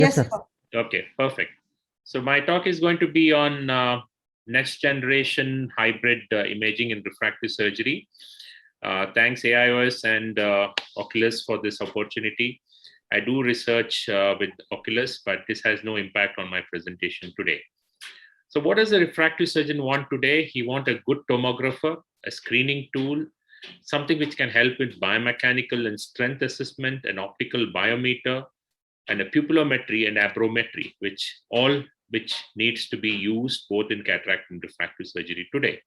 Yes, Yes, sir. Okay, perfect. So my talk is going to be on next generation hybrid imaging and refractive surgery. Thanks AIOS and Oculus for this opportunity. I do research with Oculus, but this has no impact on my presentation today. So what does a refractive surgeon want today? He wants a good tomographer, a screening tool, something which can help with biomechanical and strength assessment, an optical biometer, and a pupillometry and abrometry, which needs to be used both in cataract and refractive surgery today.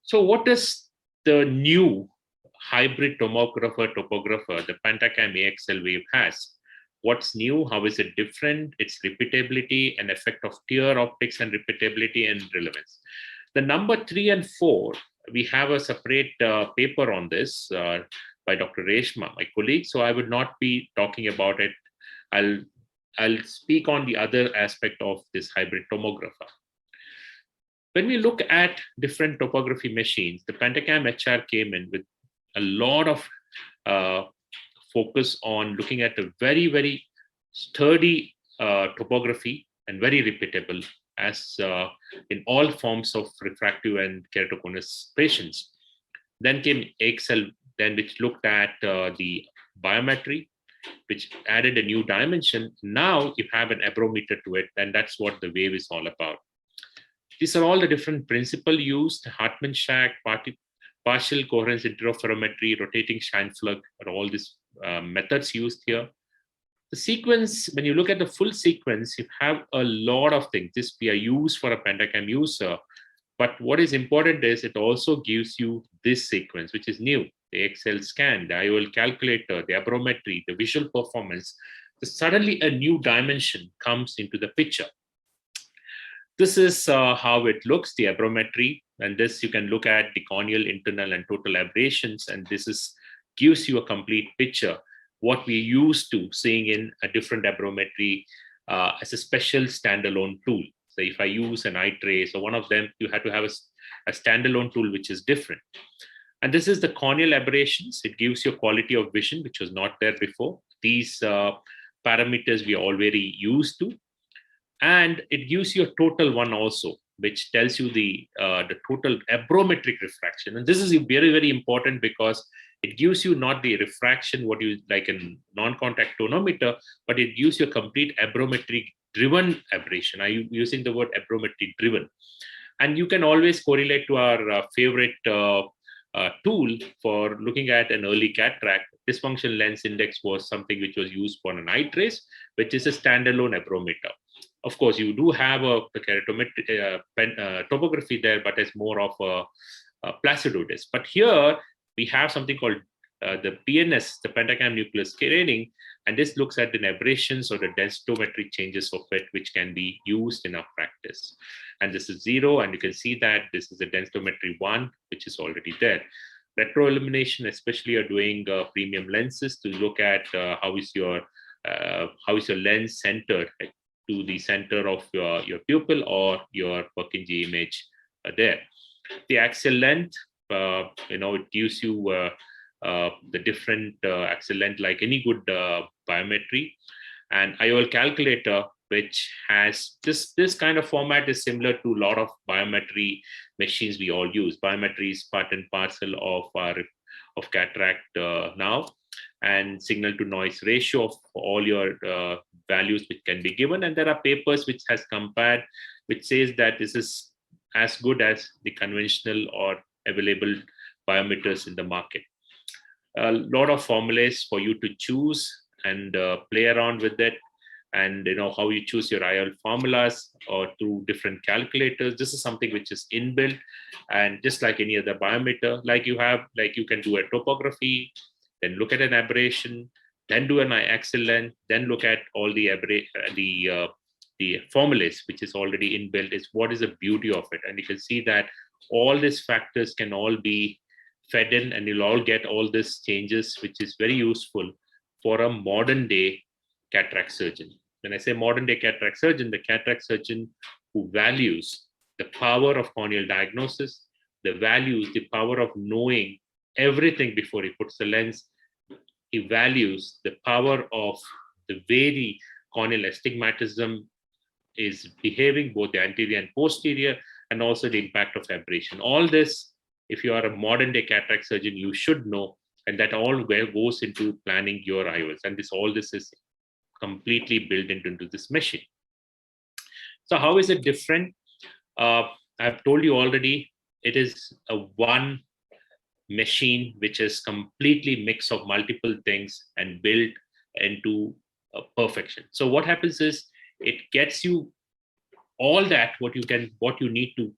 So what does the new hybrid tomographer topographer, the Pentacam AXL Wave has? What's new? How is it different? Its repeatability and effect of tear optics and repeatability and relevance. The number 3 and 4, we have a separate paper on this by Dr. Reshma, my colleague. So I would not be talking about it. I'll speak on the other aspect of this hybrid tomographer. When we look at different topography machines, the Pentacam HR came in with a lot of focus on looking at a very, very sturdy topography and very repeatable as in all forms of refractive and keratoconus patients. Then came AXL, then which looked at the biometry, which added a new dimension. Now you have an abrometer to it, and that's what the wave is all about. These are all the different principles used: Hartmann-Shack, partial coherence interferometry, rotating Scheinflug, are all these methods used here. The sequence, when you look at the full sequence, you have a lot of things. This we are used for a Pentacam user, but what is important is it also gives you this sequence, which is new: the AXL scan, the IOL calculator, the abrometry, the visual performance. So suddenly a new dimension comes into the picture. This is how it looks, the abrometry, and this you can look at the corneal, internal, and total aberrations, and this gives you a complete picture. What we used to seeing in a different abrometry as a special standalone tool. So if I use an eye trace or one of them, you have to have a standalone tool which is different. And this is the corneal aberrations. It gives you a quality of vision which was not there before. These parameters we are already used to. And it gives you a total one also, which tells you the total abrometric refraction. And this is very, very important because it gives you not the refraction, what you like in non-contact tonometer, but it gives you a complete abrometric driven aberration. I'm using the word abrometric driven. And you can always correlate to our favorite tool for looking at an early cataract. Dysfunction lens index was something which was used for an eye trace, which is a standalone abrometer. Of course, you do have a keratometry topography there, but it's more of a Placido disc. But here we have something called the PNS, the Pentacam nucleus staining, and this looks at the aberrations or the densitometric changes of it, which can be used in our practice. And this is 0, and you can see that this is a densitometry 1, which is already there. Retroillumination, especially you're doing premium lenses to look at how is your lens centered to the center of your pupil or your Purkinje image there. The axial length, it gives you the different axial length like any good biometry. And IOL calculator, which has this kind of format, is similar to a lot of biometry machines we all use. Biometry is part and parcel of cataract now, and signal to noise ratio of all your values which can be given. And there are papers which has compared, which says that this is as good as the conventional or available biometers in the market. A lot of formulas for you to choose and play around with it, and how you choose your IOL formulas or through different calculators. This is something which is inbuilt, and just like any other biometer, you can do a topography, then look at an aberration, then do an axial length, then look at all the formulas which is already inbuilt. Is what is the beauty of it. And you can see that all these factors can all be fed in, and you'll all get all these changes, which is very useful for a modern day cataract surgeon. When I say modern day cataract surgeon, the cataract surgeon who values the power of corneal diagnosis, the power of knowing everything before he puts the lens. He values the power of the way corneal astigmatism is behaving, both the anterior and posterior, and also the impact of aberration. All this, if you are a modern day cataract surgeon, you should know, and that all goes into planning your IOLs. And all this is completely built into this machine. So how is it different? I've told you already, it is a one machine which is completely mix of multiple things and built into perfection. So what happens is it gets you all that what you need to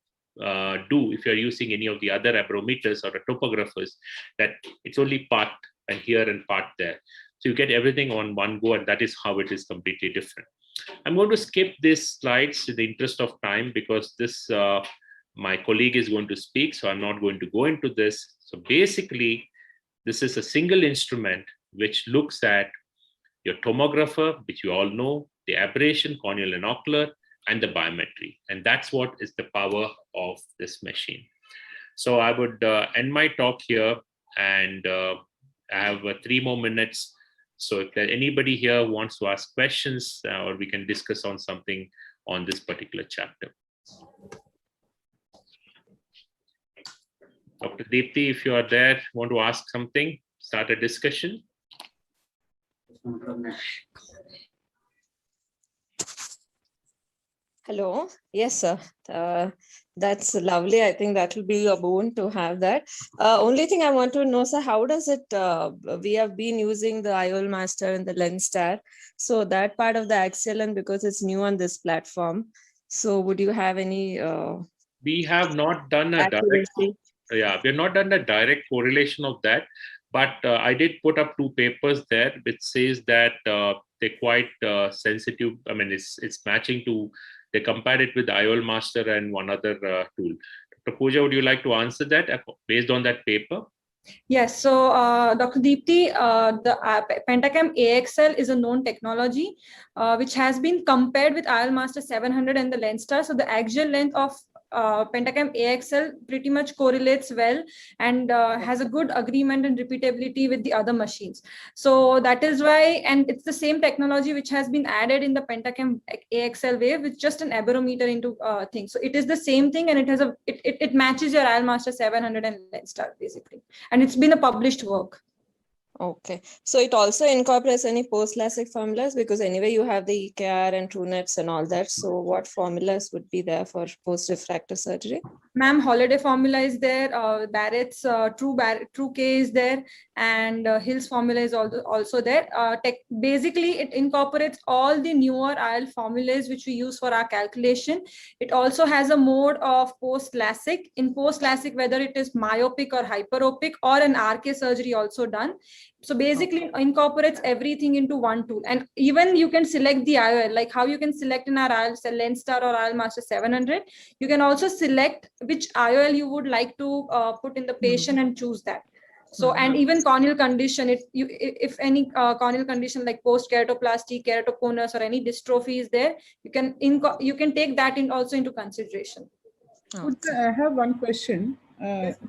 do if you're using any of the other aberrometers or topographers, that it's only part and here and part there. So you get everything on one go, and that is how it is completely different. I'm going to skip these slides in the interest of time, because this my colleague is going to speak, so I'm not going to go into this. So basically, this is a single instrument which looks at your tomographer, which you all know, the aberration, corneal and ocular, and the biometry. And that's what is the power of this machine. So I would end my talk here, and I have 3 more minutes. So if there anybody here wants to ask questions, or we can discuss on something on this particular chapter. Dr. Deepti, if you are there, want to ask something, start a discussion. Hello. Yes, sir. That's lovely. I think that will be a boon to have that. Only thing I want to know, sir, how does it, we have been using the IOL Master and the Lenstar. So that part of the axial length, because it's new on this platform. So would you have any we have not done a direct, we have not done a direct correlation of that, but I did put up 2 papers there which says that they're quite sensitive. I mean, it's matching to, they compared it with the IOL Master and one other tool. Dr. Pooja, would you like to answer that based on that paper? Yes, so Dr. Deepti, the Pentacam AXL is a known technology which has been compared with IOL Master 700 and the Lenstar. So the axial length of Pentacam AXL pretty much correlates well and has a good agreement and repeatability with the other machines. So that is why, and it's the same technology which has been added in the Pentacam AXL wave with just an aberrometer into things. So it is the same thing, and it has it matches your IOL Master 700 and Lenstar basically. And it's been a published work. Okay, so it also incorporates any post-LASIK formulas, because anyway you have the EKR and TrueNets and all that. So what formulas would be there for post-refractive surgery? Ma'am, Holiday formula is there, Barrett's True K is there, and Hill's formula is also there. Basically, it incorporates all the newer IOL formulas which we use for our calculation. It also has a mode of post-LASIK. In post-LASIK, whether it is myopic or hyperopic or an RK surgery also done. So basically, it incorporates everything into one tool. And even you can select the IOL, like how you can select in our IOL Lenstar or IOL Master 700. You can also select which IOL you would like to put in the patient and choose that. So, and even corneal condition, if any corneal condition like post-keratoplasty, keratoconus, or any dystrophy is there, you can take that also into consideration. I have one question.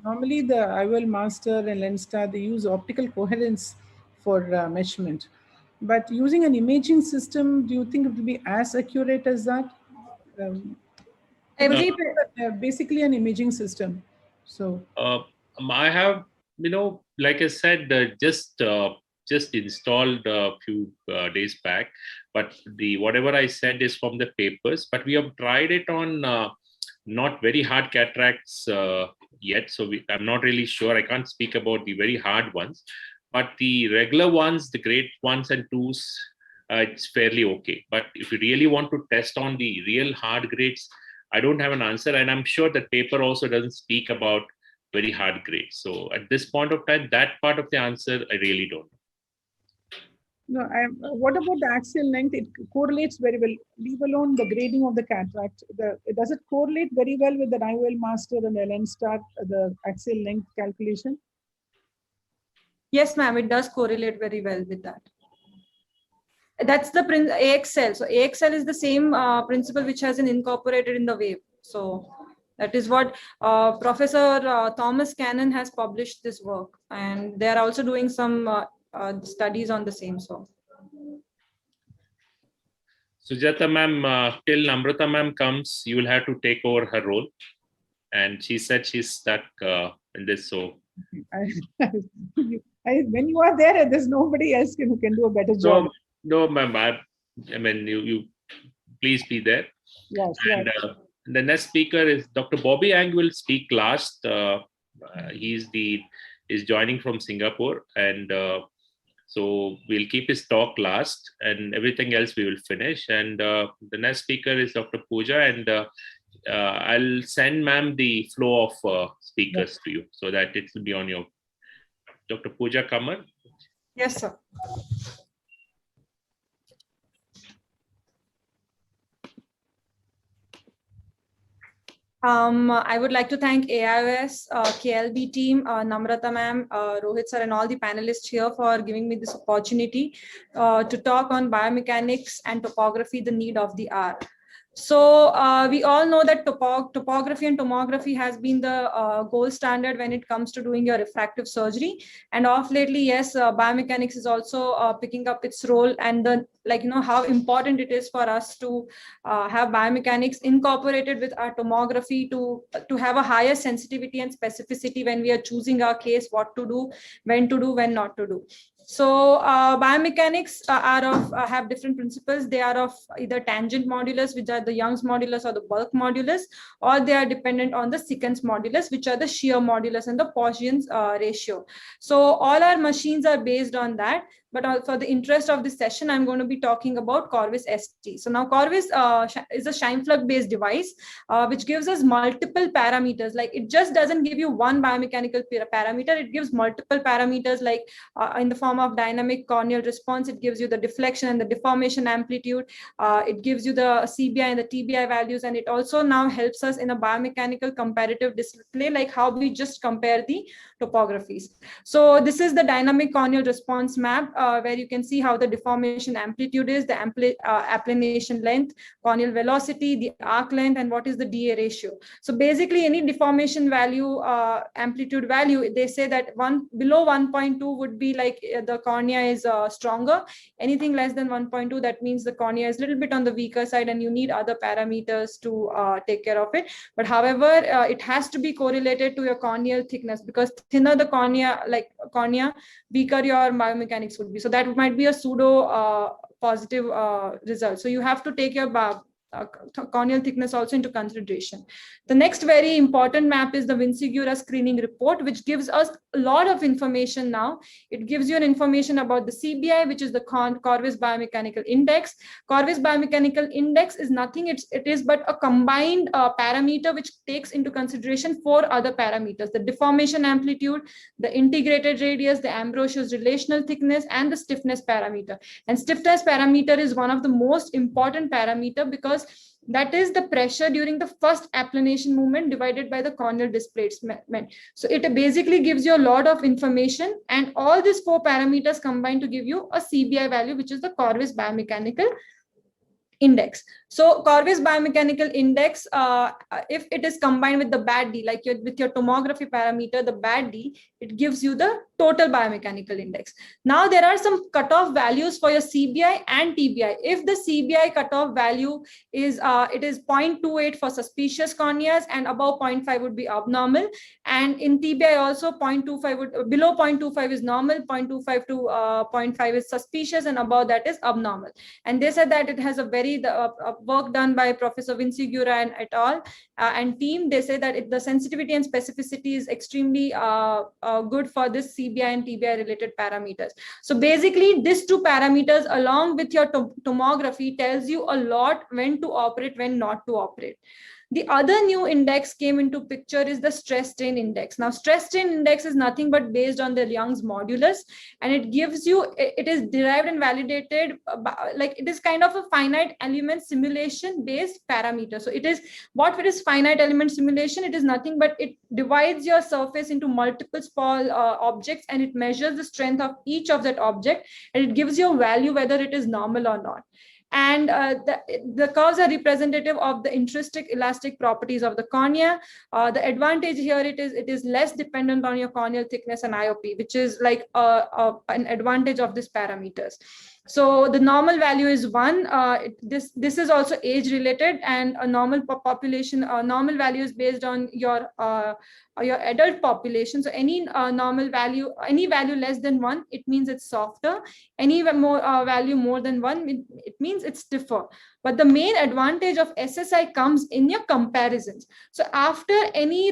Normally, the IOL Master and Lenstar, they use optical coherence for measurement. But using an imaging system, do you think it will be as accurate as that? Basically an imaging system. So I have, like I said, just installed a few days back, but whatever I said is from the papers, but we have tried it on not very hard cataracts yet. So I'm not really sure. I can't speak about the very hard ones, but the regular ones, the grade 1s and 2s, it's fairly okay. But if you really want to test on the real hard grades, I don't have an answer. And I'm sure that paper also doesn't speak about very hard grades. So at this point of time, that part of the answer, I really don't know. No, what about the axial length? It correlates very well. Leave alone the grading of the cataract. Does it correlate very well with the IOL Master and the Lenstar, the axial length calculation? Yes, ma'am, it does correlate very well with that. That's the AXL. So AXL is the same principle which has been incorporated in the wave. So that is what Professor Thomas Cannon has published this work, and they are also doing some studies on the same. So Sujata ma'am, till Namrata ma'am comes, you will have to take over her role. And she said she's stuck in this. So When you are there, there's nobody else who can do a better job. No, ma'am. I mean, you please be there. Yes. And the next speaker is Dr. Bobby Ang will speak last. He's joining from Singapore, and so we'll keep his talk last, and everything else we will finish. And the next speaker is Dr. Pooja, and I'll send ma'am the flow of speakers to you so that it will be on your. Dr. Pooja Kamar. Yes, sir. I would like to thank AIOS, KLB team, Namrata ma'am, Rohit sir, and all the panelists here for giving me this opportunity to talk on biomechanics and topography, the need of the hour. So we all know that topography and tomography has been the gold standard when it comes to doing your refractive surgery. And of lately, yes, biomechanics is also picking up its role, and the how important it is for us to have biomechanics incorporated with our tomography to have a higher sensitivity and specificity when we are choosing our case, what to do, when not to do. So biomechanics have different principles. They are of either tangent modulus, which are the Young's modulus, or the bulk modulus, or they are dependent on the secants modulus, which are the shear modulus and the Poisson's ratio. So all our machines are based on that. But for the interest of this session, I'm going to be talking about Corvus ST. So now Corvus is a Scheimpflug based device, which gives us multiple parameters. Like, it just doesn't give you one biomechanical parameter. It gives multiple parameters, like in the form of dynamic corneal response. It gives you the deflection and the deformation amplitude. It gives you the CBI and the TBI values. And it also now helps us in a biomechanical comparative display, like how we just compare the topographies. So this is the dynamic corneal response map, where you can see how the deformation amplitude is, the applanation length, corneal velocity, the arc length, and what is the DA ratio. So basically, any deformation value, amplitude value, they say that below 1.2 would be like the cornea is stronger. Anything less than 1.2, that means the cornea is a little bit on the weaker side, and you need other parameters to take care of it. But however, it has to be correlated to your corneal thickness, because thinner the cornea, weaker your biomechanics would be. So that might be a pseudo positive result. So you have to take your corneal thickness also into consideration. The next very important map is the Vinciguerra screening report, which gives us a lot of information now. It gives you an information about the CBI, which is the Corvus Biomechanical Index. Corvus Biomechanical Index is nothing, it is but a combined parameter which takes into consideration 4 other parameters: the deformation amplitude, the integrated radius, the Ambrosius relational thickness, and the stiffness parameter. And stiffness parameter is one of the most important parameter, because that is the pressure during the first applanation movement divided by the corneal displacement. So it basically gives you a lot of information, and all these 4 parameters combine to give you a CBI value, which is the Corvus Biomechanical Index. So Corvus Biomechanical Index, if it is combined with the BAD-D, like with your tomography parameter, the BAD-D, it gives you the total biomechanical index. Now there are some cutoff values for your CBI and TBI. If the CBI cutoff value is, it is 0.28 for suspicious corneas, and above 0.5 would be abnormal. And in TBI also 0.25 would, below 0.25 is normal, 0.25 to 0.5 is suspicious, and above that is abnormal. And they said that it has a very work done by Professor Vinciguerra and et al. And team. They say that the sensitivity and specificity is extremely good for this CBI and TBI related parameters. So basically, these 2 parameters along with your tomography tells you a lot when to operate, when not to operate. The other new index came into picture is the stress strain index. Now, stress strain index is nothing but based on the Young's modulus, and it gives you, it is derived and validated, like it is kind of a finite element simulation based parameter. So it is, what it is finite element simulation? It is nothing but it divides your surface into multiple small objects, and it measures the strength of each of that object, and it gives you a value whether it is normal or not. And the curves are representative of the intrinsic elastic properties of the cornea. The advantage here, it is less dependent on your corneal thickness and IOP, which is like an advantage of these parameters. So the normal value is 1. This is also age related, and a normal population, normal value is based on your adult population. So any normal value, any value less than 1, it means it's softer. Any more value more than 1, it means it's stiffer. But the main advantage of SSI comes in your comparisons. So after any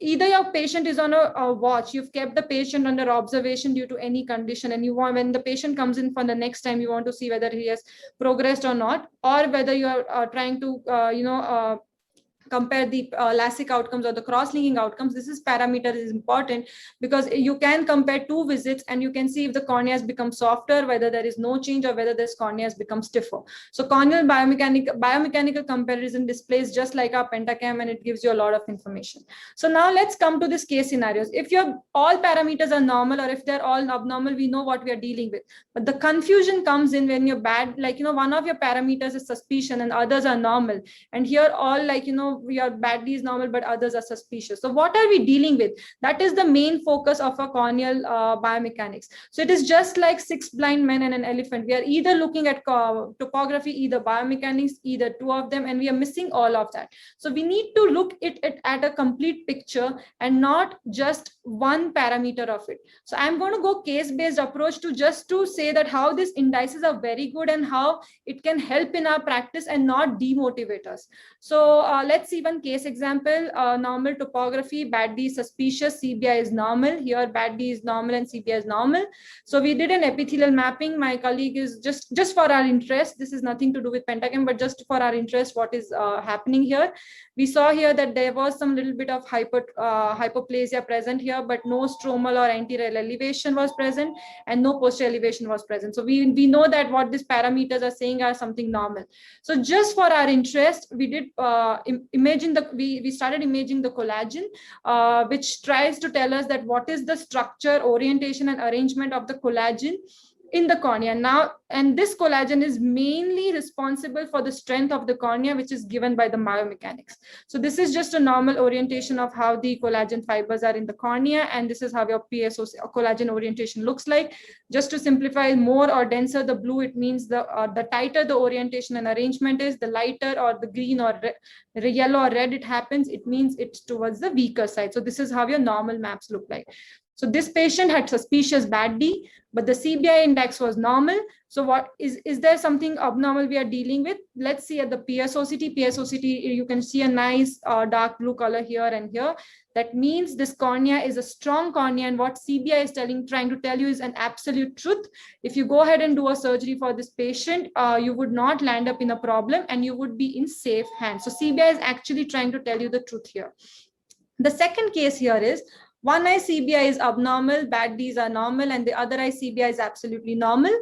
either your patient is on a watch, you've kept the patient under observation due to any condition, and you want, when the patient comes in for the next time, you want to see whether he has progressed or not, or whether you are trying to compare the LASIK outcomes or the cross-linking outcomes. This is parameter is important because you can compare 2 visits and you can see if the cornea has become softer, whether there is no change, or whether this cornea has become stiffer. So corneal biomechanical comparison displays just like our pentacam, and it gives you a lot of information. So now let's come to this case scenarios. If your all parameters are normal, or if they're all abnormal, we know what we are dealing with. But the confusion comes in when you're bad, like, one of your parameters is suspicion and others are normal. And here all, like, your badly is normal, but others are suspicious. So what are we dealing with? That is the main focus of a corneal biomechanics. So it is just like 6 blind men and an elephant. We are either looking at topography, either biomechanics, either 2 of them, and we are missing all of that. So we need to look at a complete picture and not just one parameter of it. So I'm going to go case-based approach to just to say that how these indices are very good and how it can help in our practice and not demotivate us. So let's see one case example. Normal topography, bad D is suspicious, CBI is normal. Here bad D is normal and CBI is normal. So we did an epithelial mapping. My colleague is just for our interest. This is nothing to do with pentacam, but just for our interest, what is happening here. We saw here that there was some little bit of hypoplasia present here, but no stromal or anterior elevation was present and no posterior elevation was present. So we know that what these parameters are saying are something normal. So just for our interest, we did we started imaging the collagen, which tries to tell us that what is the structure, orientation, and arrangement of the collagen in the cornea now. And this collagen is mainly responsible for the strength of the cornea, which is given by the biomechanics. So this is just a normal orientation of how the collagen fibers are in the cornea, and this is how your PSOC collagen orientation looks like. Just to simplify, more or denser the blue, it means the tighter the orientation and arrangement is, the lighter or the green or yellow or red it happens, it means it's towards the weaker side. So this is how your normal maps look like. So this patient had suspicious bad D, but the CBI index was normal. So what is there something abnormal we are dealing with? Let's see at the PSOCT. PSOCT, you can see a nice dark blue color here and here. That means this cornea is a strong cornea, and what CBI is trying to tell you is an absolute truth. If you go ahead and do a surgery for this patient, you would not land up in a problem and you would be in safe hands. So CBI is actually trying to tell you the truth here. The second case here is, one eye CBI is abnormal, bad Ds are normal, and the other eye CBI is absolutely normal.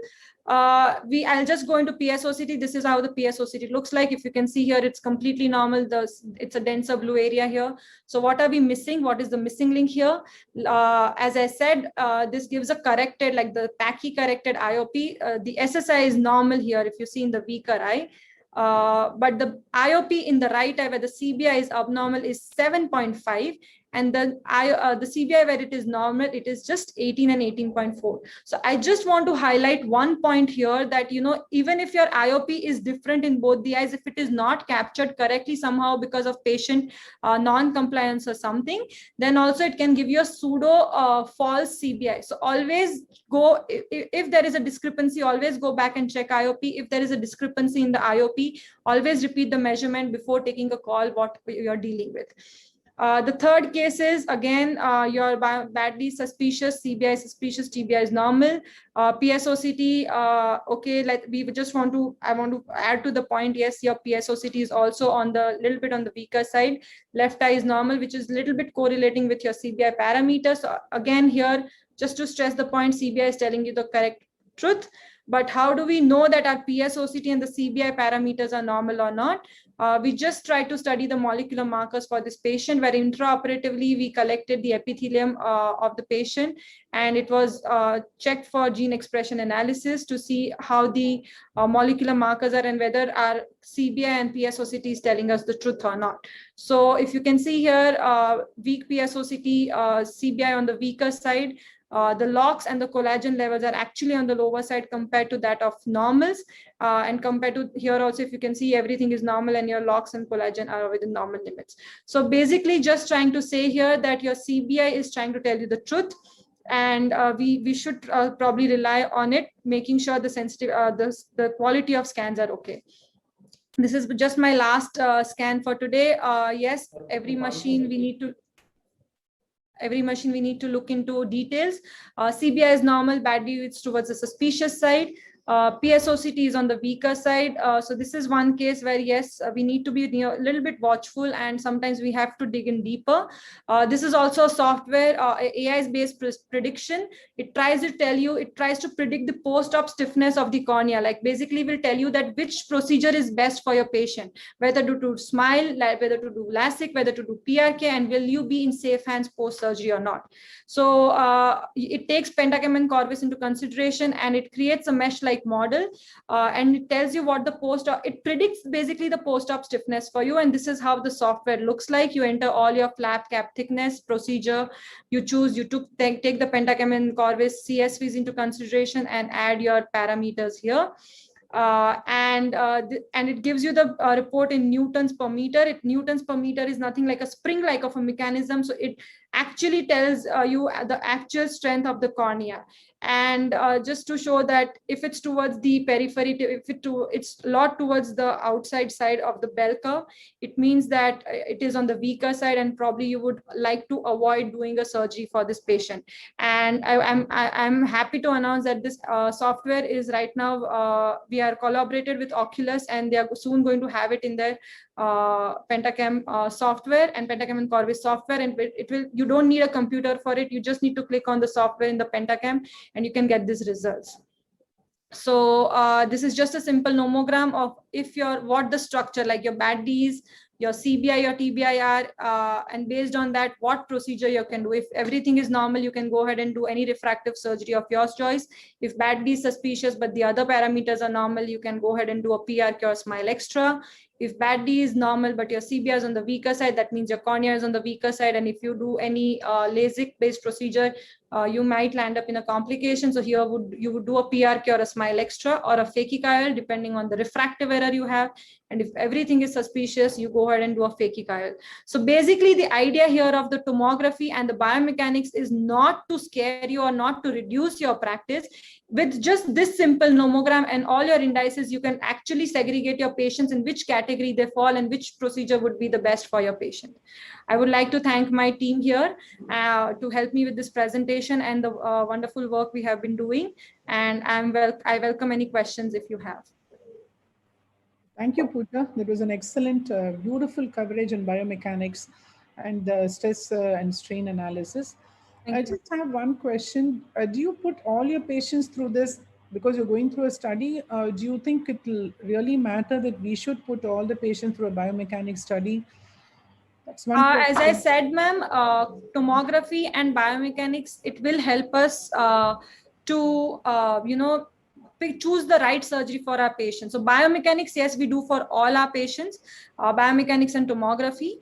I'll just go into PSOCT. This is how the PSOCT looks like. If you can see here, it's completely normal. It's a denser blue area here. So what are we missing? What is the missing link here? As I said, this gives a corrected, like the Pachy corrected IOP. The SSI is normal here if you see in the weaker eye. But the IOP in the right eye where the CBI is abnormal is 7.5. And the CBI where it is normal, it is just 18 and 18.4. So I just want to highlight one point here that, even if your IOP is different in both the eyes, if it is not captured correctly somehow because of patient non-compliance or something, then also it can give you a pseudo false CBI. So always go, if there is a discrepancy, always go back and check IOP. If there is a discrepancy in the IOP, always repeat the measurement before taking a call what you're dealing with. The third case is, again, you're badly suspicious, CBI suspicious, TBI is normal. PSOCT, okay, like I want to add to the point, yes, your PSOCT is also on the little bit on the weaker side. Left eye is normal, which is a little bit correlating with your CBI parameters. So again, here, just to stress the point, CBI is telling you the correct truth. But how do we know that our PSOCT and the CBI parameters are normal or not? We just tried to study the molecular markers for this patient, where intraoperatively we collected the epithelium of the patient, and it was checked for gene expression analysis to see how the molecular markers are and whether our CBI and PSOCT is telling us the truth or not. So if you can see here, weak PSOCT, CBI on the weaker side, the LOX and the collagen levels are actually on the lower side compared to that of normals. And compared to here also, if you can see, everything is normal and your LOX and collagen are within normal limits. So basically just trying to say here that your CBI is trying to tell you the truth, and we should probably rely on it, making sure the sensitive the quality of scans are okay. This is just my last scan for today. Yes, every machine we need to look into details. CBI is normal, badly it's towards the suspicious side. PSOCT is on the weaker side. So this is one case where, yes, we need to be a little bit watchful, and sometimes we have to dig in deeper. This is also a software, AI-based prediction. It tries to predict the post-op stiffness of the cornea. Like basically will tell you that which procedure is best for your patient, whether to do SMILE, whether to do LASIK, whether to do PRK, and will you be in safe hands post-surgery or not. So it takes Pentacam and Corvus into consideration, and it creates a mesh-like model, and it tells you what the it predicts basically the post-op stiffness for you. And this is how the software looks like. You enter all your flap cap thickness, procedure, you take the Pentacam and Corvus CSVs into consideration and add your parameters here. And it gives you the report in newtons per meter. Newtons per meter is nothing like a spring-like of a mechanism. So it actually tells you the actual strength of the cornea. And just to show that if it's towards the periphery, it's a lot towards the outside side of the bell curve, it means that it is on the weaker side, and probably you would like to avoid doing a surgery for this patient. And I'm happy to announce that this software is right now, we are collaborated with Oculus, and they are soon going to have it in their Pentacam software and Pentacam and Corvus software. And you don't need a computer for it. You just need to click on the software in the Pentacam and you can get these results. So this is just a simple nomogram of what the structure, like your BAD-Ds, your CBI, your TBI are, and based on that, what procedure you can do. If everything is normal, you can go ahead and do any refractive surgery of your choice. If BAD-D is suspicious, but the other parameters are normal, you can go ahead and do a PRK or SMILE extra. If BAD-D is normal, but your CBI is on the weaker side, that means your cornea is on the weaker side. And if you do any LASIK-based procedure, you might land up in a complication. So here you would do a PRK or a SMILE extra or a phakic-IOL, depending on the refractive error you have. And if everything is suspicious, you go ahead and do a phakic-IOL. So basically, the idea here of the tomography and the biomechanics is not to scare you or not to reduce your practice. With just this simple nomogram and all your indices, you can actually segregate your patients in which category they fall and which procedure would be the best for your patient. I would like to thank my team here to help me with this presentation and the wonderful work we have been doing. And I welcome any questions if you have. Thank you, Pooja. That was an excellent, beautiful coverage on biomechanics and stress and strain analysis. I just have one question. Do you put all your patients through this because you're going through a study? Do you think it will really matter that we should put all the patients through a biomechanics study? That's one as I said, ma'am, tomography and biomechanics, it will help us to, choose the right surgery for our patients. So biomechanics, yes, we do for all our patients, biomechanics and tomography.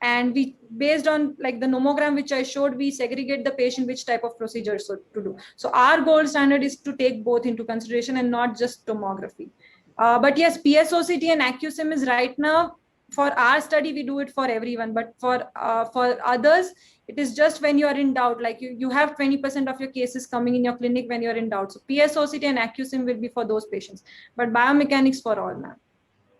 And we, based on like the nomogram which I showed, we segregate the patient which type of procedures to do. So our gold standard is to take both into consideration and not just tomography. But yes, PSOCT and AccuSim is right now, for our study, we do it for everyone. But for others, it is just when you are in doubt, like you have 20% of your cases coming in your clinic when you're in doubt. So PSOCT and AccuSim will be for those patients, but biomechanics for all, ma'am.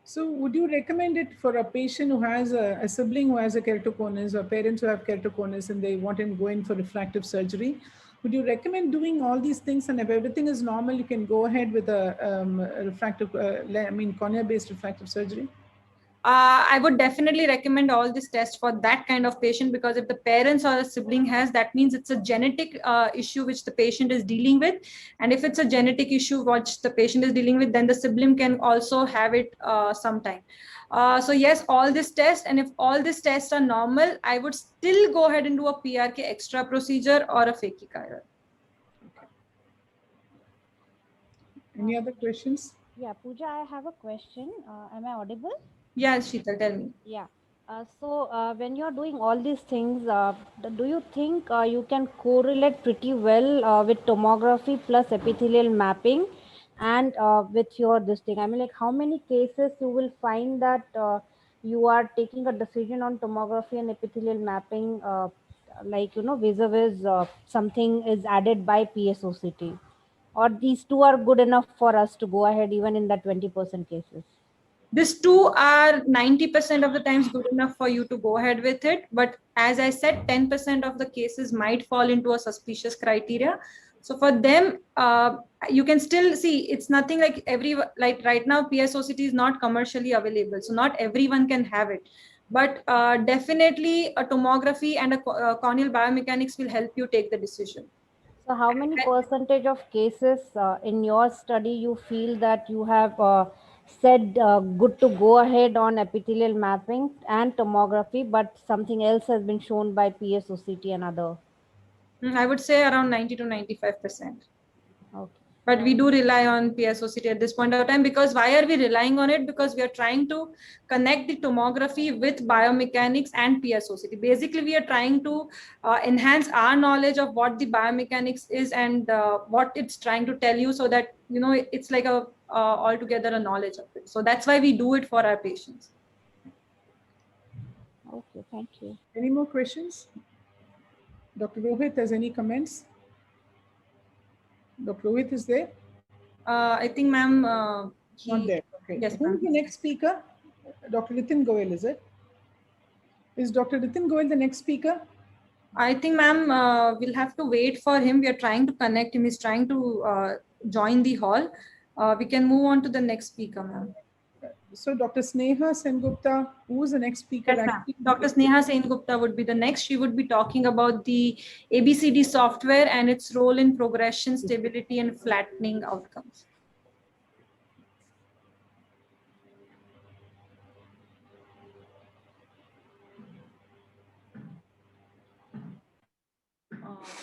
So would you recommend it for a patient who has a sibling who has a keratoconus, or parents who have keratoconus and they want him to go in for refractive surgery? Would you recommend doing all these things, and if everything is normal, you can go ahead with a refractive, cornea-based refractive surgery? I would definitely recommend all these tests for that kind of patient, because if the parents or a sibling has, that means it's a genetic issue which the patient is dealing with. And if it's a genetic issue which the patient is dealing with, then the sibling can also have it sometime. So yes, all these tests, and if all these tests are normal, I would still go ahead and do a PRK extra procedure or a phakic-IOL. Okay. Any other questions? Yeah, Pooja, I have a question. Am I audible? Yeah, Sheetal, tell me. Yeah. When you're doing all these things, do you think you can correlate pretty well with tomography plus epithelial mapping and with your this thing? I mean, like how many cases you will find that you are taking a decision on tomography and epithelial mapping, like, vis-a-vis something is added by PSOCT? Or these two are good enough for us to go ahead even in that 20% cases? These two are 90% of the times good enough for you to go ahead with it. But as I said, 10% of the cases might fall into a suspicious criteria. So for them, you can still see it's nothing like like right now, PSOCT is not commercially available. So not everyone can have it. But definitely a tomography and a corneal biomechanics will help you take the decision. So how many percentage of cases in your study you feel that you have said good to go ahead on epithelial mapping and tomography, but something else has been shown by PSOCT and other? I would say around 90 to 95%. Okay. But we do rely on PSOCT at this point of time, because why are we relying on it? Because we are trying to connect the tomography with biomechanics and PSOCT. Basically, we are trying to enhance our knowledge of what the biomechanics is and what it's trying to tell you, so that, it's like a altogether a knowledge of it. So that's why we do it for our patients. Okay, thank you. Any more questions? Dr. Rohit, has any comments? Dr. Rohit is there? I think, ma'am, Not there. Okay. Yes, Who is the next speaker? Dr. Ritin Goel, is it? Is Dr. Ritin Goel the next speaker? I think, ma'am, we'll have to wait for him. We are trying to connect him. He's trying to join the hall. We can move on to the next speaker, ma'am. So Dr. Sneha Sengupta, who is the next speaker? Yes, ma'am. Dr. Sneha Sengupta would be the next. She would be talking about the ABCD software and its role in progression, stability, and flattening outcomes.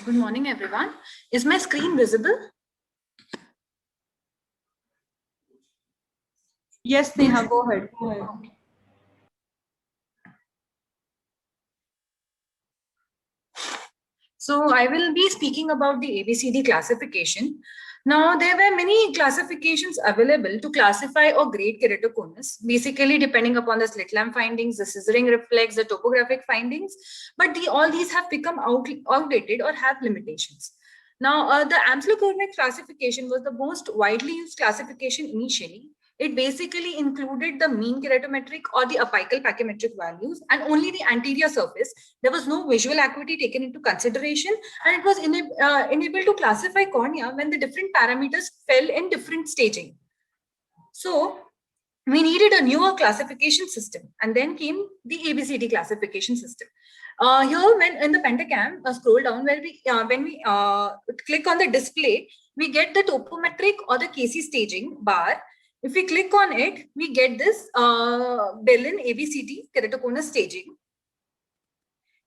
Good morning, everyone. Is my screen visible? Yes, Neha, go ahead. Go ahead. So I will be speaking about the ABCD classification. Now, there were many classifications available to classify or grade keratoconus, basically depending upon the slit lamp findings, the scissoring reflex, the topographic findings, but all these have become outdated or have limitations. Now, the Amsler-Koenig classification was the most widely used classification initially. It basically included the mean keratometric or the apical pachymetric values and only the anterior surface. There was no visual acuity taken into consideration, and it was enabled to classify cornea when the different parameters fell in different staging. So we needed a newer classification system, and then came the ABCD classification system. Here, when in the Pentacam, scroll down, when we click on the display, we get the topometric or the KC staging bar. If we click on it, we get this Berlin ABCD keratoconus staging.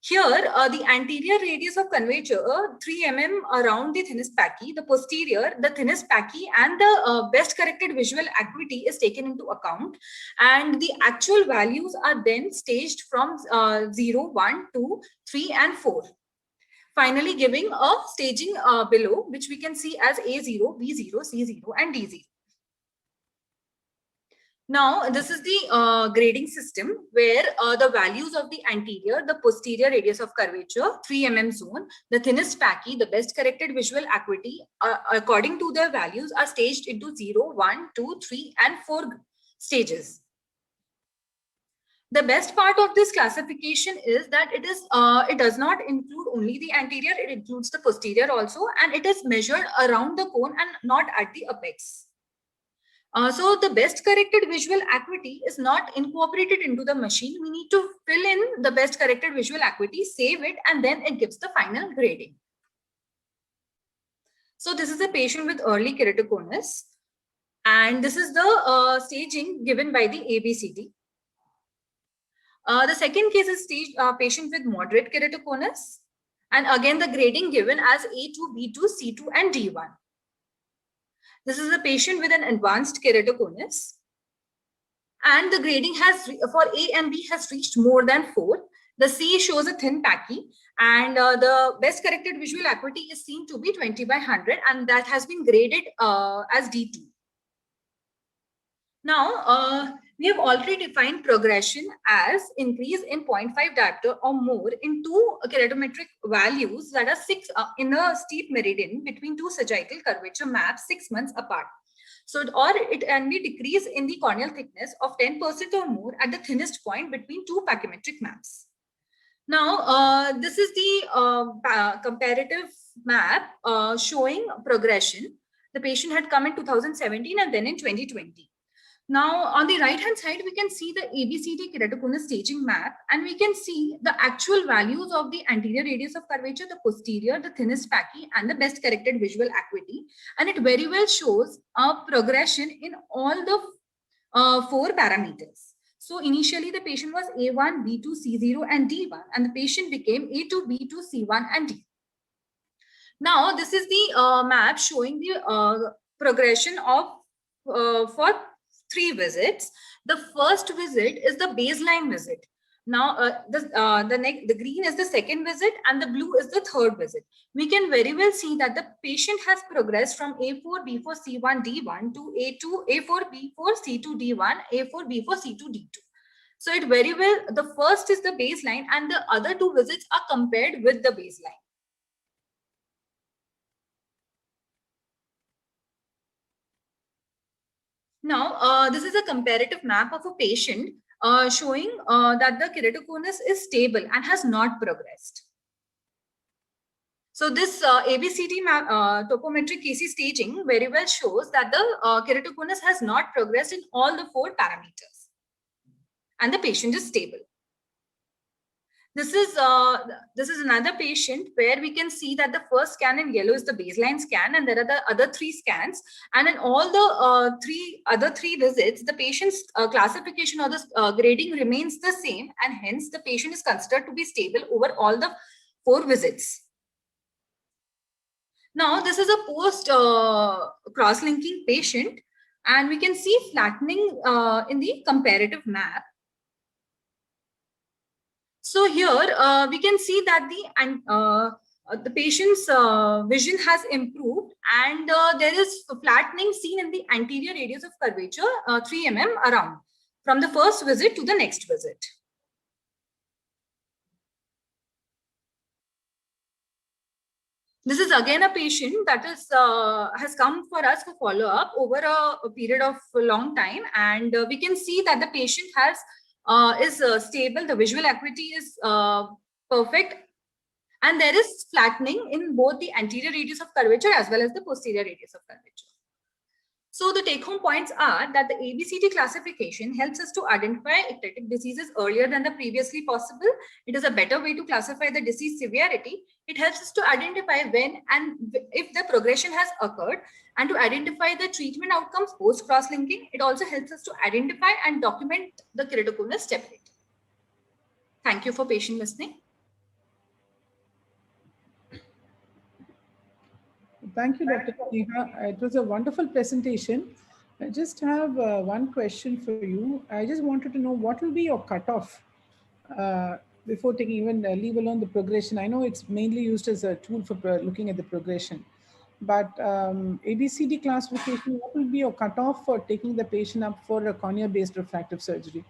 Here, the anterior radius of curvature, 3 mm around the thinnest pachy, the posterior, the thinnest pachy, and the best corrected visual acuity is taken into account. And the actual values are then staged from 0, 1, 2, 3, and 4. Finally, giving a staging below, which we can see as A0, B0, C0, and D0. Now, this is the grading system where the values of the anterior, the posterior radius of curvature, 3 mm zone, the thinnest pachy, the best corrected visual acuity, according to their values, are staged into 0, 1, 2, 3, and 4 stages. The best part of this classification is that it does not include only the anterior, it includes the posterior also, and it is measured around the cone and not at the apex. So the best corrected visual acuity is not incorporated into the machine. We need to fill in the best corrected visual acuity, save it, and then it gives the final grading. So this is a patient with early keratoconus, and this is the staging given by the ABCD. The second case is patient with moderate keratoconus, and again the grading given as A2, B2, C2, and D1. This is a patient with an advanced keratoconus, And the grading has, for A and B, has reached more than 4. The C shows a thin pachy, and the best corrected visual acuity is seen to be 20/100, and that has been graded as D2. Now, we have already defined progression as increase in 0.5 diopter or more in 2 keratometric values that are 6 in a steep meridian between 2 sagittal curvature maps 6 months apart. So, or it can be decrease in the corneal thickness of 10% or more at the thinnest point between 2 pachymetric maps. Now, this is the comparative map showing progression. The patient had come in 2017 and then in 2020. Now, on the right-hand side, we can see the ABCD keratoconus staging map, and we can see the actual values of the anterior radius of curvature, the posterior, the thinnest pachy, and the best corrected visual acuity. And it very well shows a progression in all the 4 parameters. So initially, the patient was A1, B2, C0, and D1, and the patient became A2, B2, C1, and D. Now, this is the map showing the progression of for 3 visits. The first visit is the baseline visit. Now, the green is the second visit and the blue is the third visit. We can very well see that the patient has progressed from A4, B4, C1, D1 to A2, A4, B4, C2, D1, A4, B4, C2, D2. So it very well, the first is the baseline and the other 2 visits are compared with the baseline. Now, this is a comparative map of a patient showing that the keratoconus is stable and has not progressed. So this ABCD map, topometric KC staging very well shows that the keratoconus has not progressed in all the 4 parameters and the patient is stable. This is another patient where we can see that the first scan in yellow is the baseline scan, and there are the other 3 scans. And in all the other three visits, the patient's classification or the grading remains the same, and hence the patient is considered to be stable over all the 4 visits. Now, this is a post cross-linking patient, and we can see flattening in the comparative map. So here we can see that the patient's vision has improved, and there is flattening seen in the anterior radius of curvature 3 mm around from the first visit to the next visit. This is again a patient that is has come for us for follow-up over a period of a long time, and we can see that the patient has is stable, the visual acuity is perfect, and there is flattening in both the anterior radius of curvature as well as the posterior radius of curvature. So the take-home points are that the ABCD classification helps us to identify ectatic diseases earlier than the previously possible. It is a better way to classify the disease severity. It helps us to identify when and if the progression has occurred, and to identify the treatment outcomes post cross-linking. It also helps us to identify and document the keratoconus stability. Thank you for patient listening. Thank you, Dr. Sneha. It was a wonderful presentation. I just have one question for you. I just wanted to know what will be your cutoff before taking even leave alone the progression. I know it's mainly used as a tool for looking at the progression, but ABCD classification, what will be your cutoff for taking the patient up for a cornea-based refractive surgery?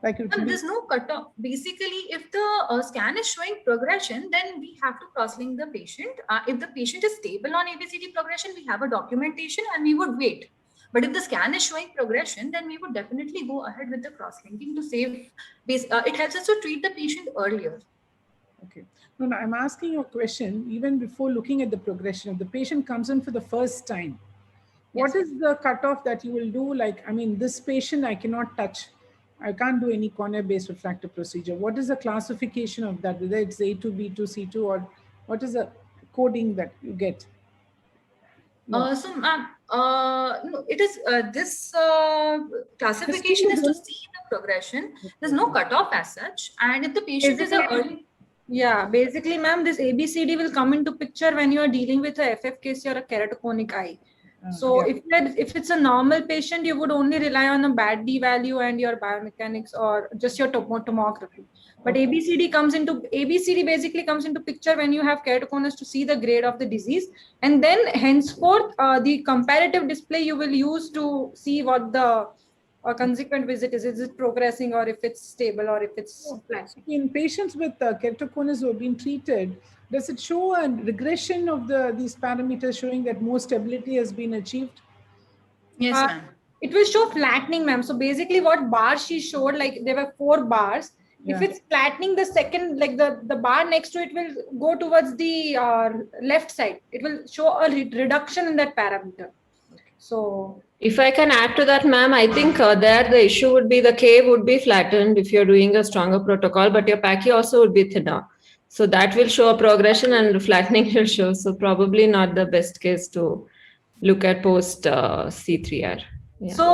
Like there's no cutoff. Basically, if the scan is showing progression, then we have to cross-link the patient. If the patient is stable on ABCD progression, we have a documentation and we would wait. But if the scan is showing progression, then we would definitely go ahead with the cross-linking to save. It helps us to treat the patient earlier. Okay. No, I'm asking you a question even before looking at the progression. If the patient comes in for the first time, what is the cutoff that you will do? Like, I mean, this patient I cannot touch. I can't do any cornea-based refractive procedure. What is the classification of that? Whether it's A2, B2, C2, or what is the coding that you get? No. No, it is this classification is to see the progression. There's no cutoff as such. And if the patient is early. Yeah, basically, ma'am, this ABCD will come into picture when you are dealing with a FFKC or a keratoconic eye. So Yeah. if it's a normal patient, you would only rely on a bad D value and your biomechanics or just your tomography. But Okay. ABCD basically comes into picture when you have keratoconus to see the grade of the disease, and then henceforth the comparative display you will use to see what the consequent visit is. Is it progressing, or if it's stable, or if it's flat? In patients with keratoconus who have been treated, does it show a regression of these parameters showing that more stability has been achieved? Yes, Uh, ma'am. It will show flattening, ma'am. So basically what bar she showed, like there were 4 bars. If Yeah. it's flattening, the second, like the bar next to it will go towards the left side. It will show a reduction in that parameter. So If I can add to that, ma'am, I think there the issue would be the K would be flattened if you're doing a stronger protocol, but your Pachy also would be thinner. So that will show a progression and flattening will show. So probably not the best case to look at post C3R. Yeah. So,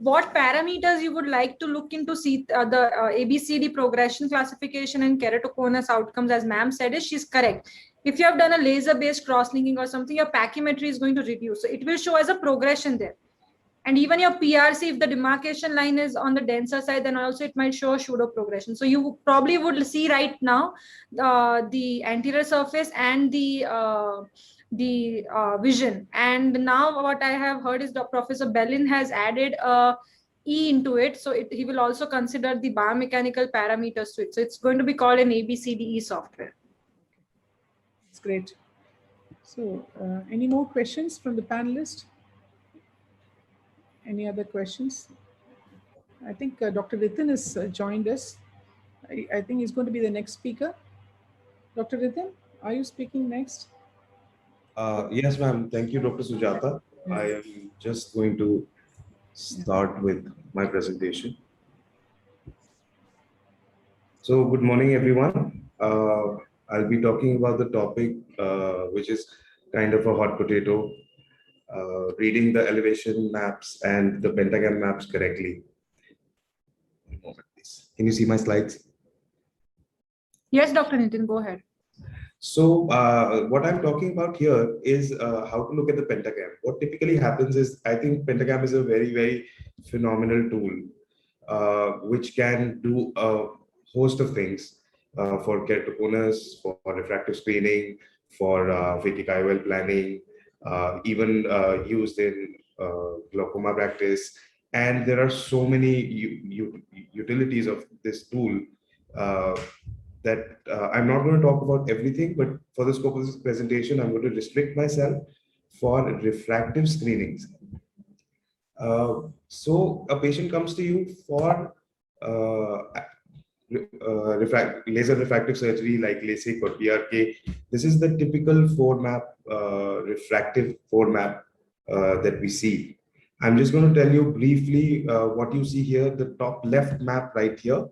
what parameters you would like to look into see the ABCD progression classification and keratoconus outcomes, as ma'am said, is she's correct. If you have done a laser-based cross-linking or something, your pachymetry is going to reduce. So it will show as a progression there. And even your PRC, if the demarcation line is on the denser side, then also it might show pseudo progression. So you probably would see right now the anterior surface and the vision. And now what I have heard is Professor Bellin has added a E into it. So he will also consider the biomechanical parameters to it. So it's going to be called an ABCDE software. It's great. So any more questions from the panelists? Any other questions? I think Dr. Ritin has joined us. I think he's going to be the next speaker. Dr. Ritin, are you speaking next? Yes, ma'am. Thank you, Dr. Sujata. I am just going to start with my presentation. So, good morning, everyone. I'll be talking about the topic, which is kind of a hot potato, reading the elevation maps and the pentagram maps correctly. One moment, please. Can you see my slides? Yes, Dr. Nitin, go ahead. So what I'm talking about here is how to look at the pentagram. What typically happens is, I think pentagram is a very, very phenomenal tool, which can do a host of things for keratoconus, for refractive screening, for phakic IOL planning, even used in glaucoma practice. And there are so many utilities of this tool that I'm not going to talk about everything, but for the scope of this presentation, I'm going to restrict myself for refractive screenings. So a patient comes to you for laser refractive surgery like LASIK or PRK. This is the typical 4-map refractive 4-map that we see. I'm just going to tell you briefly what you see here, the top left map right here.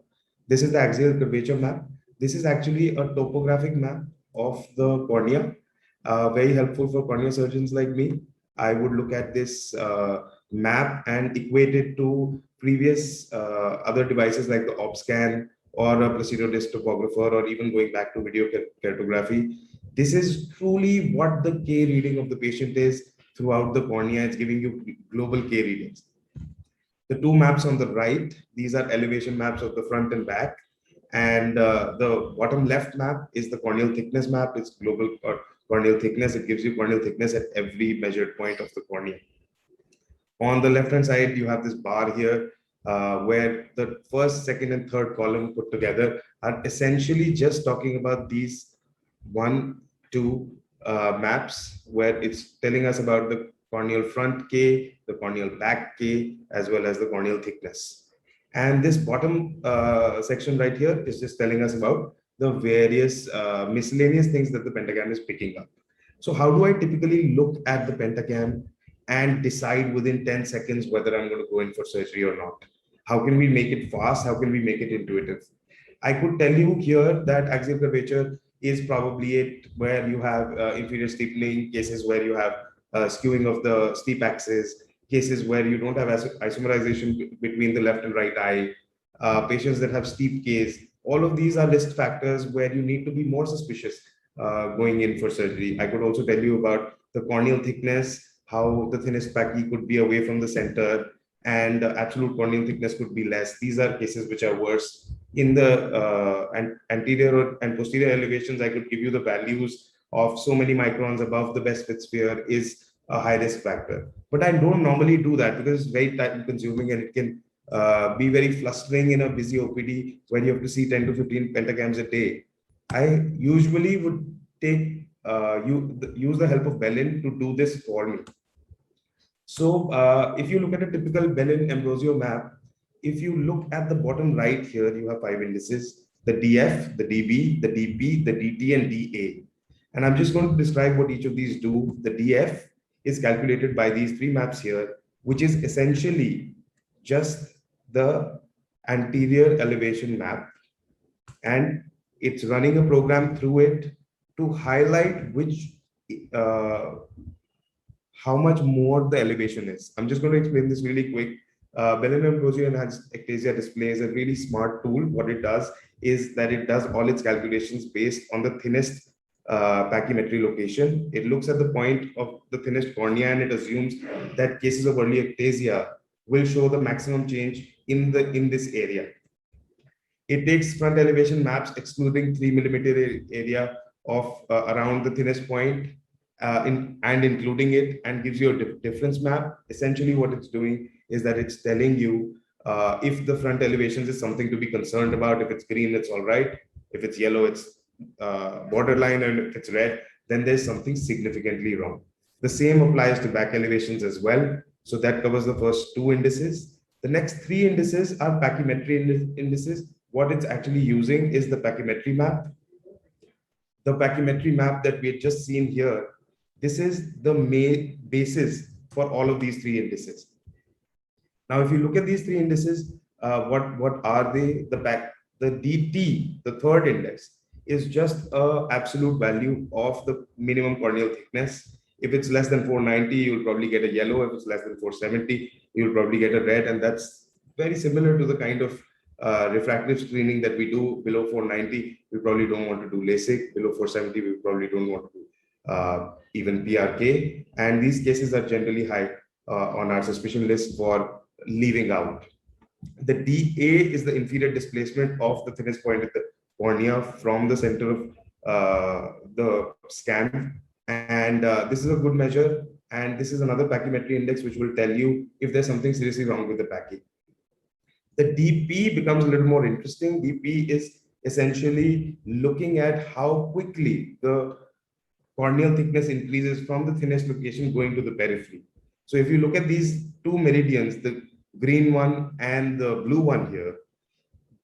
This is the axial curvature map. This is actually a topographic map of the cornea, very helpful for cornea surgeons like me. I would look at this map and equate it to previous other devices like the OpScan or a Placido-Disc topographer, or even going back to video keratography. This is truly what the K reading of the patient is throughout the cornea. It's giving you global K readings. The 2 maps on the right, these are elevation maps of the front and back. And the bottom left map is the corneal thickness map. It's global corneal thickness. It gives you corneal thickness at every measured point of the cornea. On the left hand side, you have this bar here where the first, second, and third column put together are essentially just talking about these 1, 2 maps, where it's telling us about the corneal front K, the corneal back K, as well as the corneal thickness. And this bottom section right here is just telling us about the various miscellaneous things that the pentagram is picking up. So how do I typically look at the pentagram and decide within 10 seconds whether I'm going to go in for surgery or not? How can we make it fast? How can we make it intuitive? I could tell you here that axial curvature is probably it, where you have inferior steepening, cases where you have skewing of the steep axis, cases where you don't have isomerization between the left and right eye, patients that have steep Ks. All of these are risk factors where you need to be more suspicious going in for surgery. I could also tell you about the corneal thickness, how the thinnest pachy could be away from the center, and absolute corneal thickness could be less. These are cases which are worse. In the anterior and posterior elevations, I could give you the values of so many microns above the best fit sphere is a high risk factor. But I don't normally do that because it's very time consuming, and it can be very flustering in a busy OPD when you have to see 10 to 15 pentagams a day. I usually would take use the help of Bellin to do this for me. So if you look at a typical Bellin-Ambrosio map, if you look at the bottom right here, you have 5 indices: the DF, the DB, the DP, the DT, and DA. And I'm just going to describe what each of these do. The DF is calculated by these 3 maps here, which is essentially just the anterior elevation map, and it's running a program through it to highlight which how much more the elevation is. I'm just going to explain this really quick. Bellin-Ambrosio enhanced ectasia display is a really smart tool. What it does is that it does all its calculations based on the thinnest pachymetry location. It looks at the point of the thinnest cornea, and it assumes that cases of early ectasia will show the maximum change in this area. It takes front elevation maps excluding 3 millimeter area of around the thinnest point and including it, and gives you a difference map. Essentially what it's doing is that it's telling you if the front elevations is something to be concerned about. If it's green, it's all right. If it's yellow, it's borderline, and if it's red, then there's something significantly wrong. The same applies to back elevations as well. So that covers the first 2 indices. The next 3 indices are pachymetry indices. What it's actually using is the pachymetry map. The pachymetry map that we had just seen here, this is the main basis for all of these 3 indices. Now, if you look at these 3 indices, what are they? The DT, the third index, is just an absolute value of the minimum corneal thickness. If it's less than 490, you'll probably get a yellow. If it's less than 470, you'll probably get a red. And that's very similar to the kind of refractive screening that we do. Below 490, we probably don't want to do LASIK. Below 470, we probably don't want to do even PRK. And these cases are generally high on our suspicion list for leaving out. The DA is the inferior displacement of the thinnest point at the cornea from the center of the scan. And this is a good measure. And this is another pachymetry index, which will tell you if there's something seriously wrong with the pachy. The DP becomes a little more interesting. DP is essentially looking at how quickly the corneal thickness increases from the thinnest location going to the periphery. So if you look at these 2 meridians, the green one and the blue one here,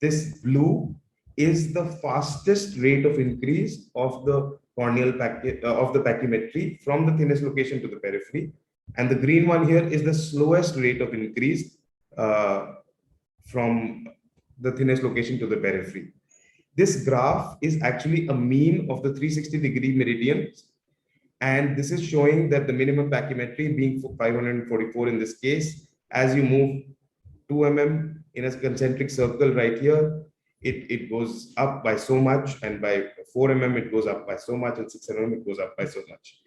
this blue is the fastest rate of increase of the corneal of the pachymetry from the thinnest location to the periphery, and the green one here is the slowest rate of increase from the thinnest location to the periphery. This graph is actually a mean of the 360-degree meridians, and this is showing that the minimum pachymetry being 544 in this case, as you move 2 mm in a concentric circle right here, it goes up by so much, and by 4 mm it goes up by so much, and 6 mm it goes up by so much.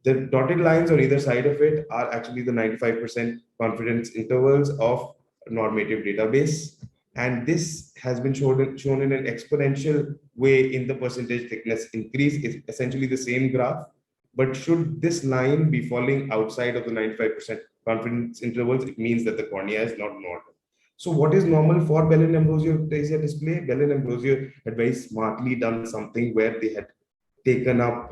The dotted lines on either side of it are actually the 95% confidence intervals of a normative database, and this has been shown in an exponential way in the percentage thickness increase. Is essentially the same graph, but should this line be falling outside of the 95% confidence intervals, it means that the cornea is not normal. So what is normal for Bellin-Ambrosio ectasia display? Bellin-Ambrosio had very smartly done something where they had taken up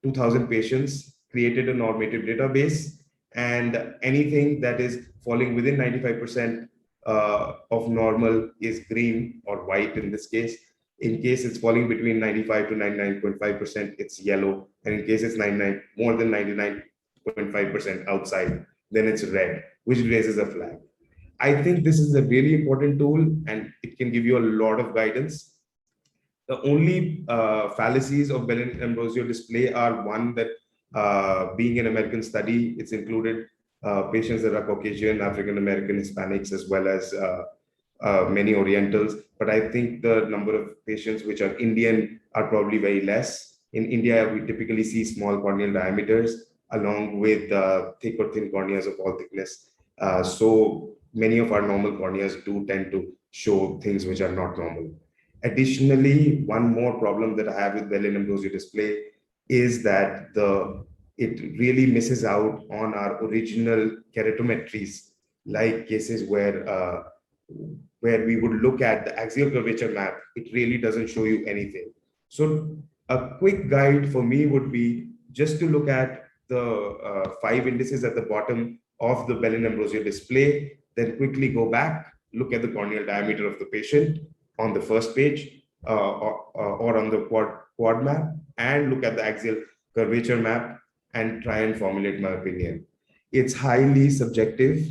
2,000 patients, created a normative database, and anything that is falling within 95% of normal is green or white in this case. In case it's falling between 95 to 99.5%, it's yellow. And in case it's more than 99.5% outside, then it's red, which raises a flag. I think this is a really important tool, and it can give you a lot of guidance. The only fallacies of Bellin-Ambrosio display are one that being an American study, it's included patients that are Caucasian, African American, Hispanics, as well as many Orientals. But I think the number of patients which are Indian are probably very less. In India, we typically see small corneal diameters. along with thick or thin corneas of all thickness. So many of our normal corneas do tend to show things which are not normal. Additionally, one more problem that I have with Bellin-Ambrosio display is that it really misses out on our original keratometries, like cases where we would look at the axial curvature map. It really doesn't show you anything. So a quick guide for me would be just to look at the 5 indices at the bottom of the Bellin-Ambrosio display, then quickly go back, look at the corneal diameter of the patient on the first page or on the quad map, and look at the axial curvature map and try and formulate my opinion. It's highly subjective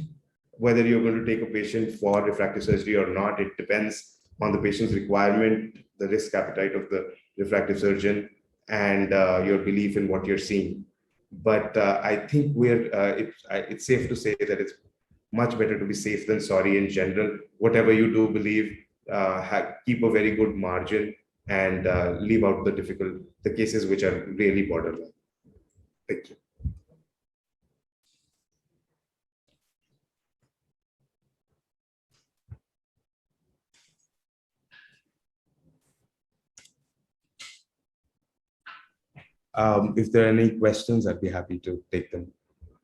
whether you're going to take a patient for refractive surgery or not. It depends on the patient's requirement, the risk appetite of the refractive surgeon, and your belief in what you're seeing. But I think it's safe to say that it's much better to be safe than sorry in general. Whatever you do believe, keep a very good margin and leave out the cases which are really borderline. Thank you. If there are any questions, I'd be happy to take them,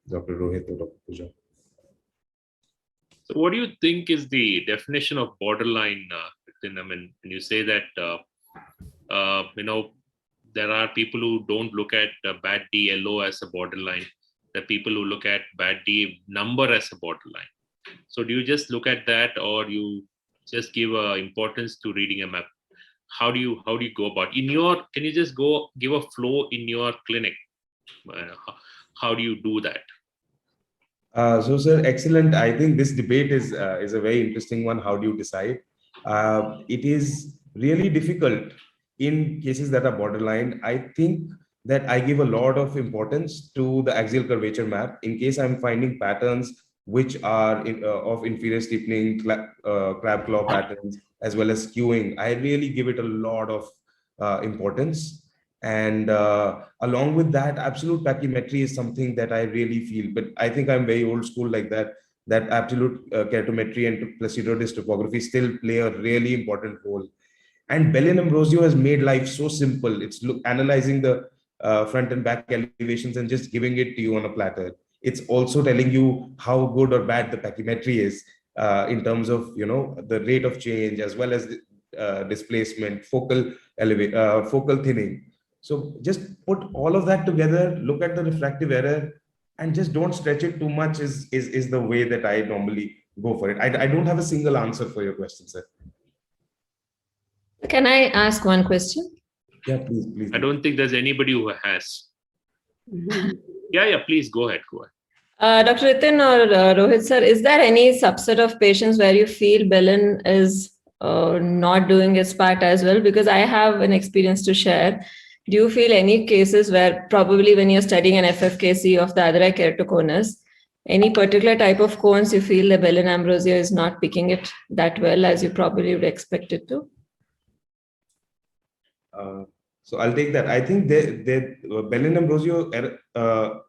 Dr. Rohit or Dr. Pooja. So what do you think is the definition of borderline? I mean, when you say that, there are people who don't look at bad DLO as a borderline. There are people who look at bad D number as a borderline. So do you just look at that, or you just give importance to reading a map? How do you go about can you just give a flow in your clinic? How do you do that? So sir, excellent. I think this debate is a very interesting one. How do you decide? It is really difficult in cases that are borderline. I think that I give a lot of importance to the axial curvature map in case I'm finding patterns which are of inferior steepening, crab claw patterns, as well as skewing. I really give it a lot of importance. And along with that, absolute pachymetry is something that I really feel, but I think I'm very old school like that absolute keratometry and placidodis topography still play a really important role. And Bellin-Ambrosio has made life so simple. It's analyzing the front and back elevations and just giving it to you on a platter. It's also telling you how good or bad the pachymetry is in terms of the rate of change, as well as displacement, focal thinning. So just put all of that together, look at the refractive error, and just don't stretch it too much is the way that I normally go for it. I don't have a single answer for your question, sir. Can I ask one question? Yeah, please. I don't think there's anybody who has. Yeah, please go ahead. Dr. Ritin or Rohit sir, is there any subset of patients where you feel Bellin is not doing its part as well? Because I have an experience to share. Do you feel any cases where probably when you're studying an FFKC of the other eye keratoconus, any particular type of cones you feel the Bellin-Ambrosio is not picking it that well as you probably would expect it to? So I'll take that. I think Bellin-Ambrosio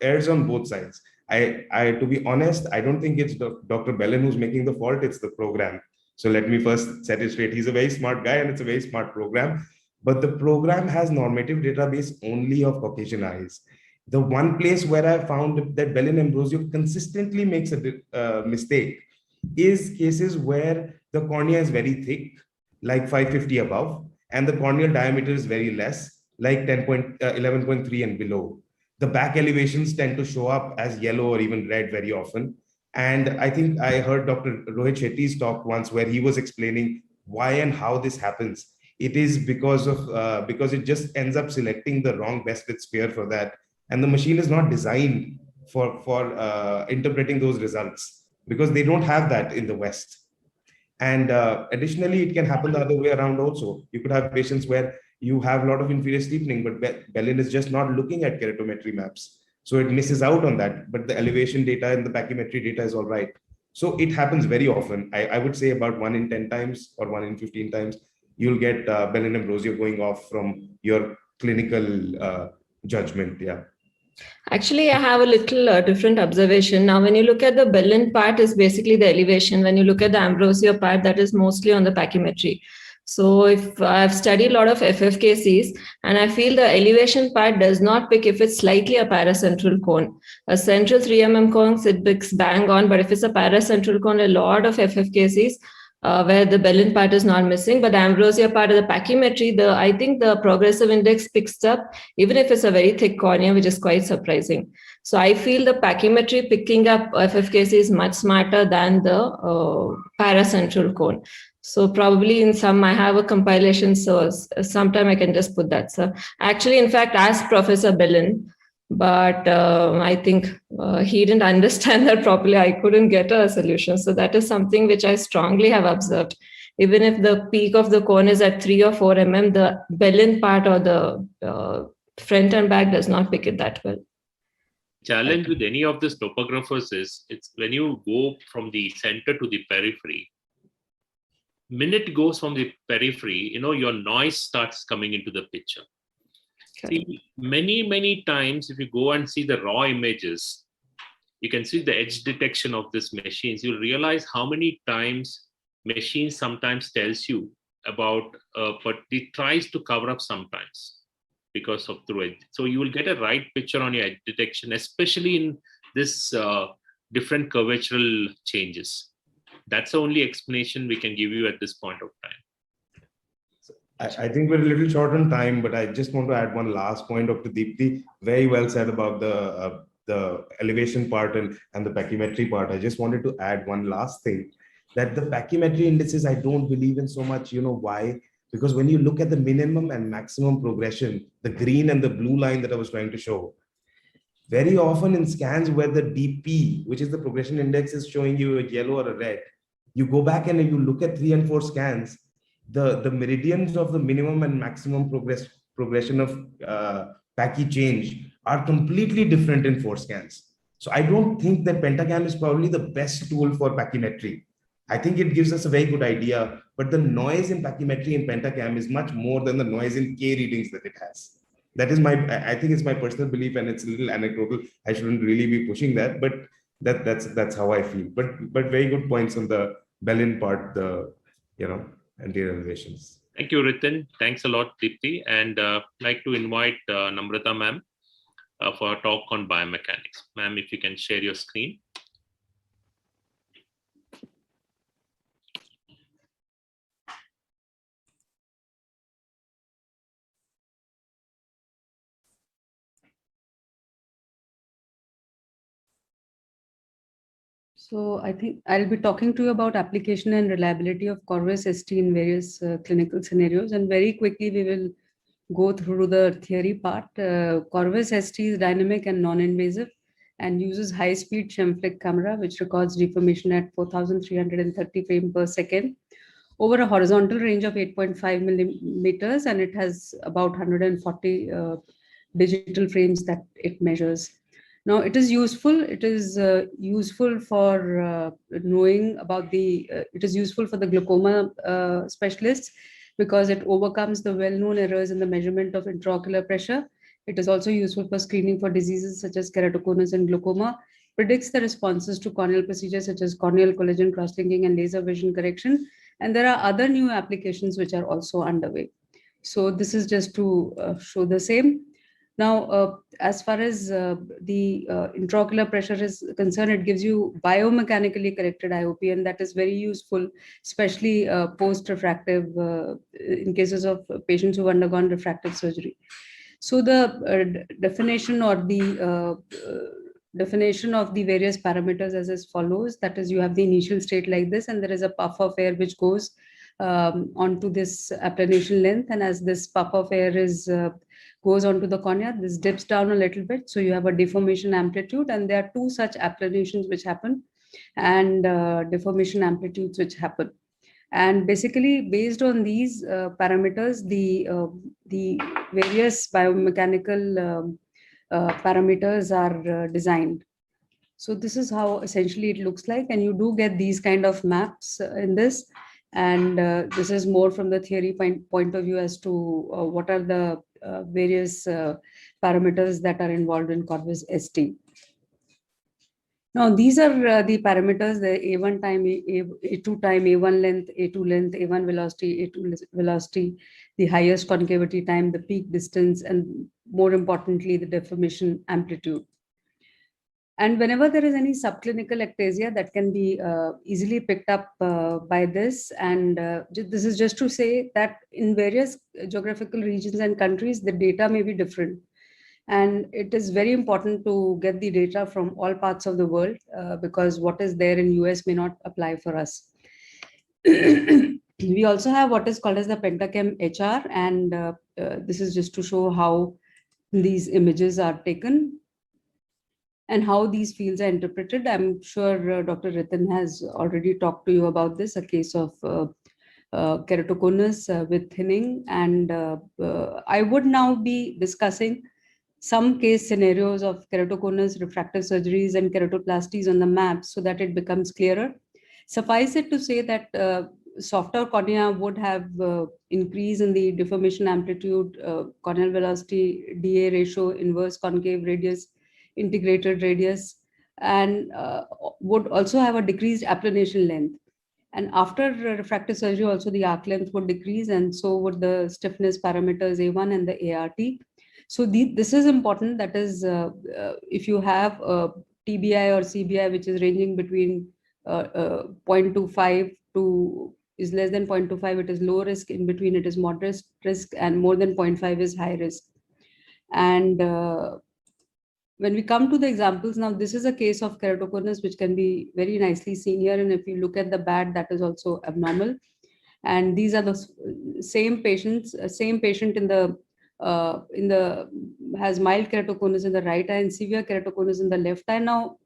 errs on both sides. To be honest, I don't think it's Dr. Bellin who's making the fault, it's the program. So let me first set it straight. He's a very smart guy and it's a very smart program, but the program has normative database only of Caucasian eyes. The one place where I found that Bellin-Ambrosio consistently makes a mistake is cases where the cornea is very thick, like 550 above, and the corneal diameter is very less, like 11.3 and below. The back elevations tend to show up as yellow or even red very often. And I think I heard Dr. Rohit Shetty's talk once where he was explaining why and how this happens. It is because it just ends up selecting the wrong best width sphere for that. And the machine is not designed for interpreting those results because they don't have that in the West. And additionally, it can happen the other way around also. You could have patients where you have a lot of inferior steepening, but Bellin is just not looking at keratometry maps. So it misses out on that, but the elevation data and the pachymetry data is all right. So it happens very often. I would say about 1 in 10 times or 1 in 15 times, you'll get Bellin-Ambrosio going off from your clinical judgment. Yeah. Actually, I have a little different observation. Now, when you look at the Bellin part, is basically the elevation. When you look at the Ambrosio part, that is mostly on the pachymetry. So if I've studied a lot of FFKCs, and I feel the elevation part does not pick if it's slightly a paracentral cone. A central 3 mm cone, it picks bang on, but if it's a paracentral cone, a lot of FFKCs where the Bellin part is not missing, but the Ambrosia part of the pachymetry, I think the progressive index picks up, even if it's a very thick cornea, which is quite surprising. So I feel the pachymetry picking up FFKC is much smarter than the paracentral cone. So probably in some, I have a compilation, so sometime I can just put that. So actually, in fact, asked Professor Bellin, but I think he didn't understand that properly. I couldn't get a solution. So that is something which I strongly have observed. Even if the peak of the cone is at 3 or 4 mm, the Bellin part or the front and back does not pick it that well. Challenge with any of these topographers is it's when you go from the center to the periphery, minute goes from the periphery, your noise starts coming into the picture. Okay. See, many times, if you go and see the raw images, you can see the edge detection of these machines. You'll realize how many times machines sometimes tells you about, but it tries to cover up sometimes because of through edge. So you will get a right picture on your edge detection, especially in this different curvatural changes. That's the only explanation we can give you at this point of time. I think we're a little short on time, but I just want to add one last point. Dr. Deepti very well said about the elevation part and the pachymetry part. I just wanted to add one last thing, that the pachymetry indices I don't believe in so much. You know why? Because when you look at the minimum and maximum progression, the green and the blue line that I was trying to show, very often in scans where the DP, which is the progression index, is showing you a yellow or a red, you go back and you look at 3 and 4 scans, the meridians of the minimum and maximum progression of pachy change are completely different in 4 scans. So I don't think that Pentacam is probably the best tool for pachymetry. I think it gives us a very good idea, but the noise in pachymetry in Pentacam is much more than the noise in K readings that it has. That is I think it's my personal belief, and it's a little anecdotal. I shouldn't really be pushing that, but that's how I feel. But very good points on the Bellin part, the anterior elevations. Thank you, Ritin. Thanks a lot, Deepti. And I'd like to invite Namrata ma'am for a talk on biomechanics. Ma'am, if you can share your screen. So I think I'll be talking to you about application and reliability of Corvus ST in various clinical scenarios. And very quickly, we will go through the theory part. Corvus ST is dynamic and non-invasive and uses high-speed Schemfleck camera, which records deformation at 4,330 frames per second over a horizontal range of 8.5 millimeters, and it has about 140 digital frames that it measures. Now, it is useful. It is useful for knowing about it is useful for the glaucoma specialists because it overcomes the well-known errors in the measurement of intraocular pressure. It is also useful for screening for diseases such as keratoconus and glaucoma, predicts the responses to corneal procedures such as corneal collagen cross-linking and laser vision correction. And there are other new applications which are also underway. So this is just to show the same. Now, as far as the intraocular pressure is concerned, it gives you biomechanically corrected IOP, and that is very useful, especially post-refractive in cases of patients who've undergone refractive surgery. So the definition or the definition of the various parameters as follows. That is, you have the initial state like this, and there is a puff of air which goes onto this applanation length, and as this puff of air goes onto the cornea, this dips down a little bit, so you have a deformation amplitude, and there are two such applanations which happen, and deformation amplitudes which happen. And basically, based on these parameters, the various biomechanical parameters are designed. So this is how essentially it looks like, and you do get these kind of maps in this. And this is more from the theory point of view as to what are the various parameters that are involved in Corvus ST. Now, these are the parameters, the A1 time, A2 time, A1 length, A2 length, A1 velocity, A2 velocity, the highest concavity time, the peak distance, and more importantly, the deformation amplitude. And whenever there is any subclinical ectasia, that can be easily picked up by this. And this is just to say that in various geographical regions and countries, the data may be different. And it is very important to get the data from all parts of the world because what is there in US may not apply for us. We also have what is called as the Pentachem HR, and this is just to show how these images are taken and how these fields are interpreted. I'm sure Dr. Ritin has already talked to you about this, a case of keratoconus with thinning. And I would now be discussing some case scenarios of keratoconus, refractive surgeries, and keratoplasties on the map so that it becomes clearer. Suffice it to say that softer cornea would have increase in the deformation amplitude, corneal velocity, DA ratio, inverse concave radius, integrated radius, and would also have a decreased applanation length. And after refractive surgery, also the arc length would decrease, and so would the stiffness parameters A1 and the ART. So this is important. That is, if you have a TBI or CBI, which is ranging between 0.25 to is less than 0.25, it is low risk. In between, it is moderate risk, and more than 0.5 is high risk. And when we come to the examples, now this is a case of keratoconus, which can be very nicely seen here. And if you look at the BAD, that is also abnormal. And these are the same patients, same patient in the has mild keratoconus in the right eye and severe keratoconus in the left eye. Now,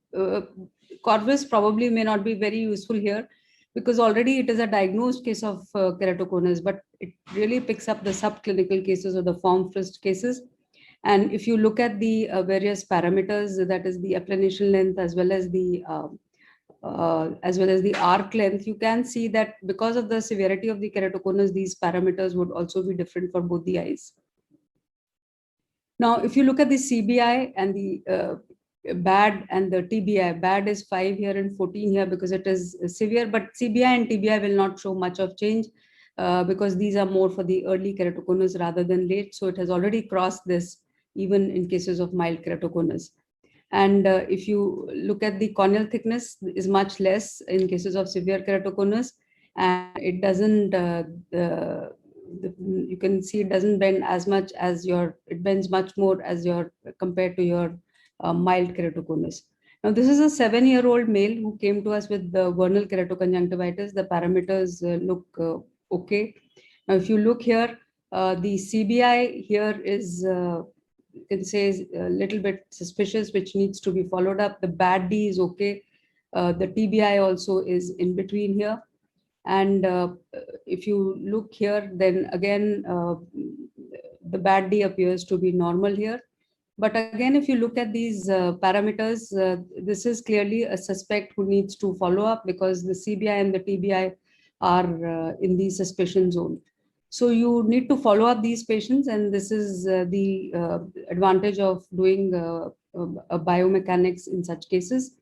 Corvus probably may not be very useful here because already it is a diagnosed case of keratoconus, but it really picks up the subclinical cases or the form-frisked cases. And if you look at the various parameters, that is the applanation length as well as the arc length, you can see that because of the severity of the keratoconus, these parameters would also be different for both the eyes. Now, if you look at the CBI and the BAD and the TBI, BAD is 5 here and 14 here because it is severe, but CBI and TBI will not show much of change because these are more for the early keratoconus rather than late. So it has already crossed this even in cases of mild keratoconus. And if you look at the corneal thickness is much less in cases of severe keratoconus, and it doesn't, you can see it doesn't bend as much as it bends much more as compared to your mild keratoconus. Now, this is a 7-year-old male who came to us with the vernal keratoconjunctivitis. The parameters look okay. Now, if you look here, the CBI here is, you can say, is a little bit suspicious, which needs to be followed up. The BAD-D is okay. The TBI also is in between here. And if you look here, then again, the BAD-D appears to be normal here. But again, if you look at these parameters, this is clearly a suspect who needs to follow up because the CBI and the TBI are in the suspicion zone. So you need to follow up these patients, and this is the advantage of doing biomechanics in such cases.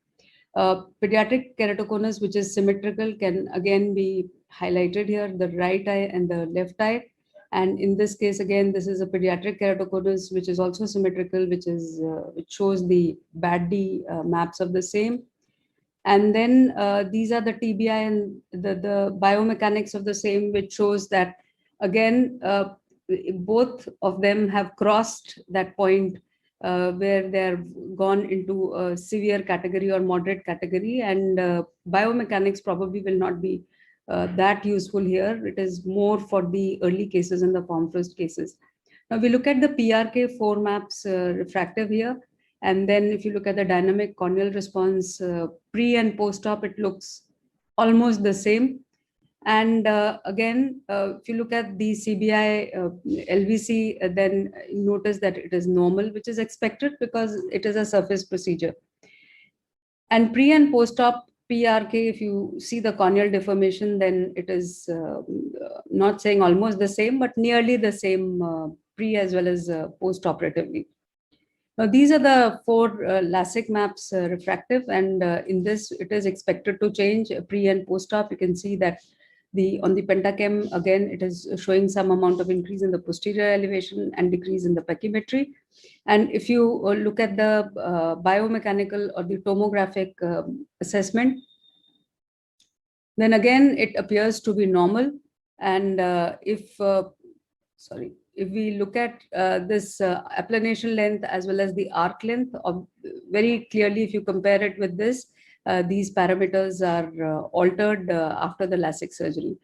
Pediatric keratoconus, which is symmetrical, can again be highlighted here, the right eye and the left eye. And in this case, again, this is a pediatric keratoconus, which is also symmetrical, which shows the BAD-D maps of the same. And then these are the TBI and the biomechanics of the same, which shows that, again, both of them have crossed that point where they're gone into a severe category or moderate category. And biomechanics probably will not be that useful here. It is more for the early cases and the form-frisked cases. Now we look at the PRK4 maps refractive here. And then if you look at the dynamic corneal response pre and post-op, it looks almost the same. And again, if you look at the CBI LVC, then notice that it is normal, which is expected because it is a surface procedure. And pre and post-op PRK, if you see the corneal deformation, then it is not saying almost the same, but nearly the same pre as well as post-operatively. Now, these are the 4 LASIK maps refractive, and in this it is expected to change pre and post-op. You can see that on the pentachem, again, it is showing some amount of increase in the posterior elevation and decrease in the pachymetry. And if you look at the biomechanical or the tomographic assessment, then again, it appears to be normal. And if we look at this applanation length as well as the arc length, very clearly, if you compare it with this, these parameters are altered after the LASIK surgery.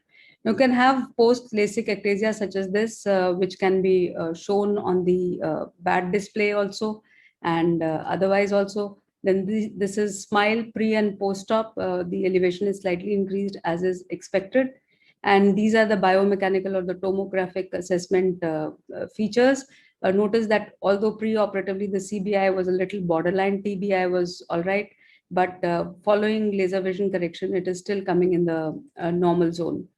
You can have post-LASIK ectasia such as this, which can be shown on the BAD display also, and otherwise also. Then this is SMILE pre and post-op. The elevation is slightly increased as is expected. And these are the biomechanical or the tomographic assessment features. Notice that although pre-operatively the CBI was a little borderline, TBI was all right, but following laser vision correction, it is still coming in the normal zone.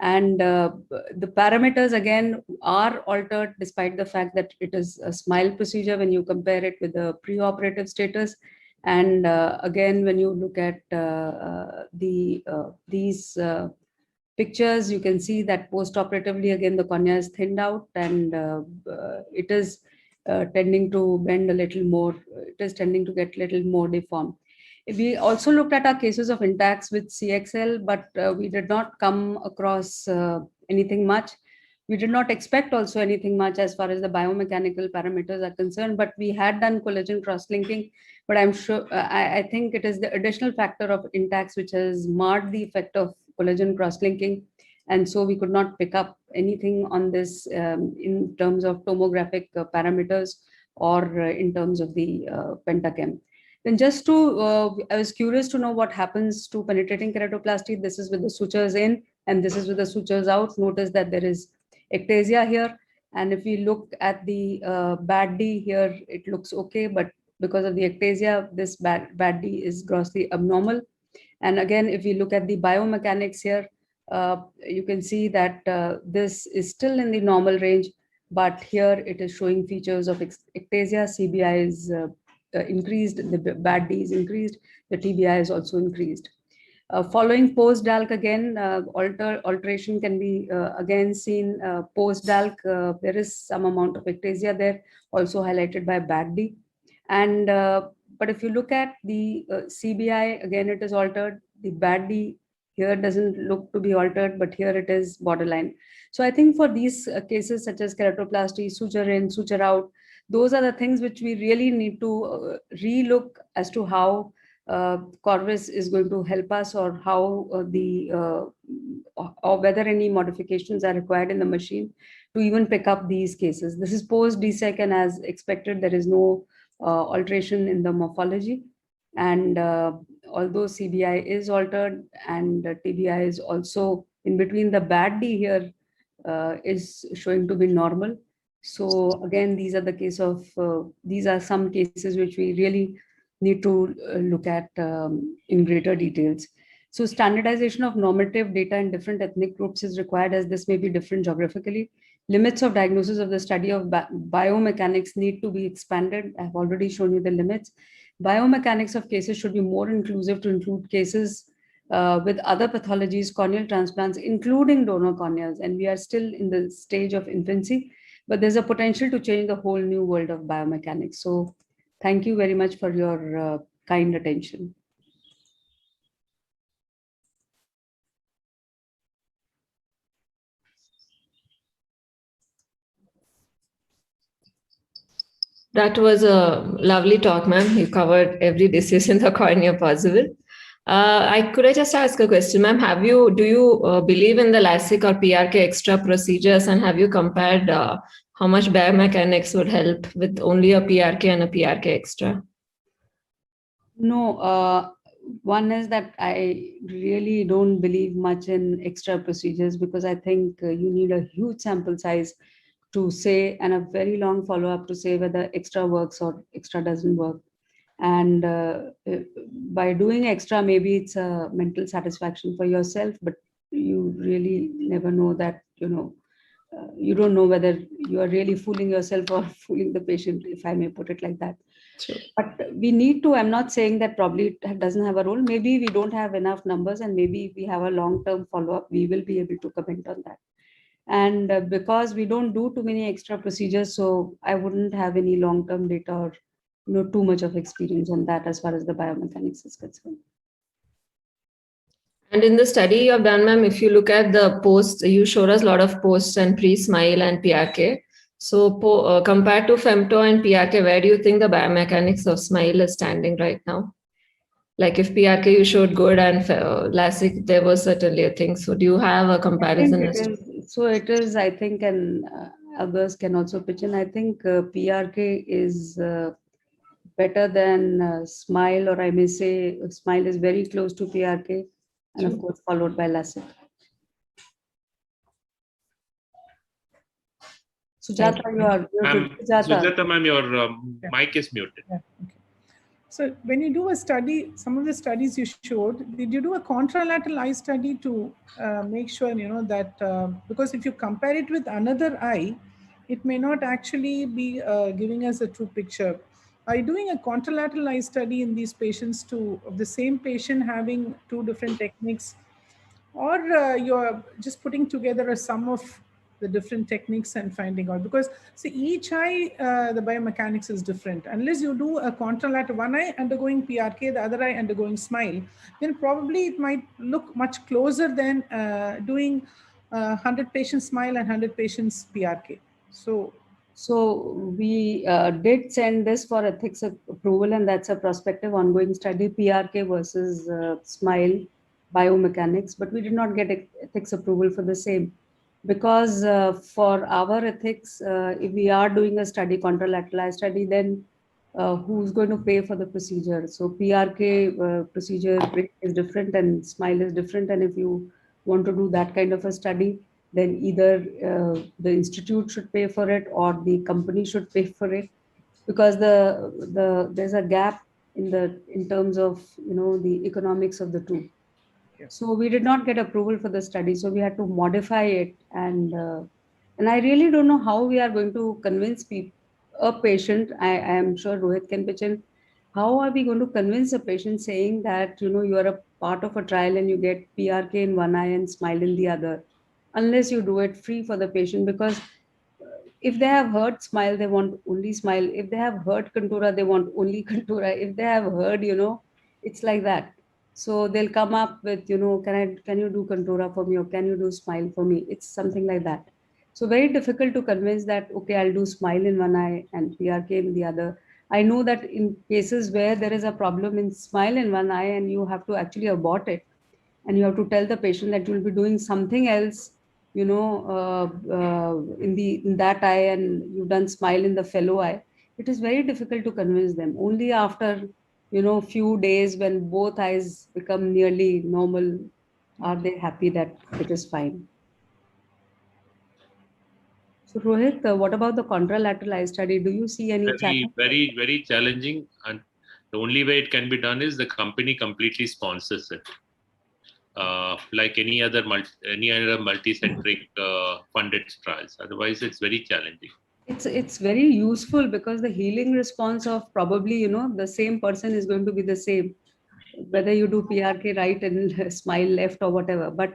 And the parameters again are altered despite the fact that it is a SMILE procedure when you compare it with the pre-operative status. And again, when you look at these pictures, you can see that post-operatively, again, the cornea is thinned out, and it is tending to bend a little more. It is tending to get a little more deformed. We also looked at our cases of intacs with CXL, but we did not come across anything much. We did not expect also anything much as far as the biomechanical parameters are concerned, but we had done collagen cross-linking. But I'm sure, I think it is the additional factor of intacs which has marred the effect of collagen cross-linking. And so we could not pick up anything on this in terms of tomographic parameters or in terms of the pentachem. Then just to, I was curious to know what happens to penetrating keratoplasty. This is with the sutures in and this is with the sutures out. Notice that there is ectasia here. And if we look at the BAD-D here, it looks okay, but because of the ectasia, this BAD-D is grossly abnormal. And again, if we look at the biomechanics here, you can see that this is still in the normal range, but here it is showing features of ectasia. CBI is increased, the BAD-D is increased, the TBI is also increased. Following post-DALK again, alteration can be again seen post-DALK. There is some amount of ectasia there, also highlighted by BAD-D. And but if you look at the CBI, again, it is altered. The BAD-D here doesn't look to be altered, but here it is borderline. So I think for these cases such as keratoplasty, suture in, suture out, those are the things which we really need to relook as to how Corvus is going to help us, or how or whether any modifications are required in the machine to even pick up these cases. This is post-DSEK, and as expected, there is no alteration in the morphology. And although CBI is altered and TBI is also in between, the BAD-D here is showing to be normal. So again, these are the case of, these are some cases which we really need to look at in greater details. So standardization of normative data in different ethnic groups is required, as this may be different geographically. Limits of diagnosis of the study of biomechanics need to be expanded. I've already shown you the limits. Biomechanics of cases should be more inclusive, to include cases with other pathologies, corneal transplants, including donor corneas. And we are still in the stage of infancy, but there's a potential to change the whole new world of biomechanics. So thank you very much for your kind attention. That was a lovely talk, ma'am. You covered every disease in the cornea possible. Could I just ask a question, ma'am? Do you believe in the LASIK or PRK extra procedures, and have you compared how much biomechanics would help with only a PRK and a PRK extra? No, one is that I really don't believe much in extra procedures, because I think you need a huge sample size to say, and a very long follow-up to say whether extra works or extra doesn't work. And by doing extra, maybe it's a mental satisfaction for yourself, but you really never know that, you know, you don't know whether you are really fooling yourself or fooling the patient, if I may put it like that. Sure. But we need to, I'm not saying that probably it doesn't have a role. Maybe we don't have enough numbers, and maybe if we have a long-term follow-up, we will be able to comment on that. And because we don't do too many extra procedures, so I wouldn't have any long-term data or too much of experience on that as far as the biomechanics is concerned. And in the study you have done, ma'am, if you look at the posts, you showed us a lot of posts and pre-SMILE and PRK. So compared to Femto and PRK, where do you think the biomechanics of SMILE is standing right now? Like if PRK you showed good and LASIK, there was certainly a thing. So do you have a comparison? It is, I think, and others can also pitch in. I think PRK is better than SMILE, or I may say SMILE is very close to PRK, and of course followed by LASIK. Sujata, you are muted. Sujata, ma'am, your mic is muted. Yeah, okay. So when you do a study, some of the studies you showed, did you do a contralateral eye study to make sure, that, because if you compare it with another eye, it may not actually be giving us a true picture. Are you doing a contralateral eye study in these patients of the same patient having two different techniques, or you're just putting together a sum of the different techniques and finding out? Because see, each eye, the biomechanics is different. Unless you do a contralateral, one eye undergoing PRK, the other eye undergoing SMILE, then probably it might look much closer than doing 100 patients SMILE and 100 patients PRK. So we did send this for ethics approval, and that's a prospective ongoing study, PRK versus SMILE biomechanics, but we did not get ethics approval for the same. Because for our ethics, if we are doing a study, contralateral eye study, then who's going to pay for the procedure? So PRK procedure is different and SMILE is different. And if you want to do that kind of a study, then either the institute should pay for it or the company should pay for it, because there's a gap in terms of the economics of the two. So we did not get approval for the study, so we had to modify it, and I really don't know how we are going to convince a patient. I am sure Rohit can pitch in. How are we going to convince a patient saying that you are a part of a trial and you get PRK in one eye and SMILE in the other, unless you do it free for the patient? Because if they have heard SMILE, they want only SMILE. If they have heard Contura, they want only Contura. If they have heard, it's like that. So they'll come up with, can you do Contura for me, or can you do SMILE for me? It's something like that. So very difficult to convince that, okay, I'll do SMILE in one eye and PRK in the other. I know that in cases where there is a problem in SMILE in one eye and you have to actually abort it, and you have to tell the patient that you'll be doing something else, in that eye, and you've done SMILE in the fellow eye, it is very difficult to convince them. Only after few days, when both eyes become nearly normal, are they happy that it is fine. So Rohit, what about the contralateral eye study? Do you see any challenge? Very, very challenging. And the only way it can be done is the company completely sponsors it. Like any other multi-centric funded trials. Otherwise, it's very challenging. It's very useful, because the healing response of probably, the same person is going to be the same, whether you do PRK right and SMILE left or whatever, but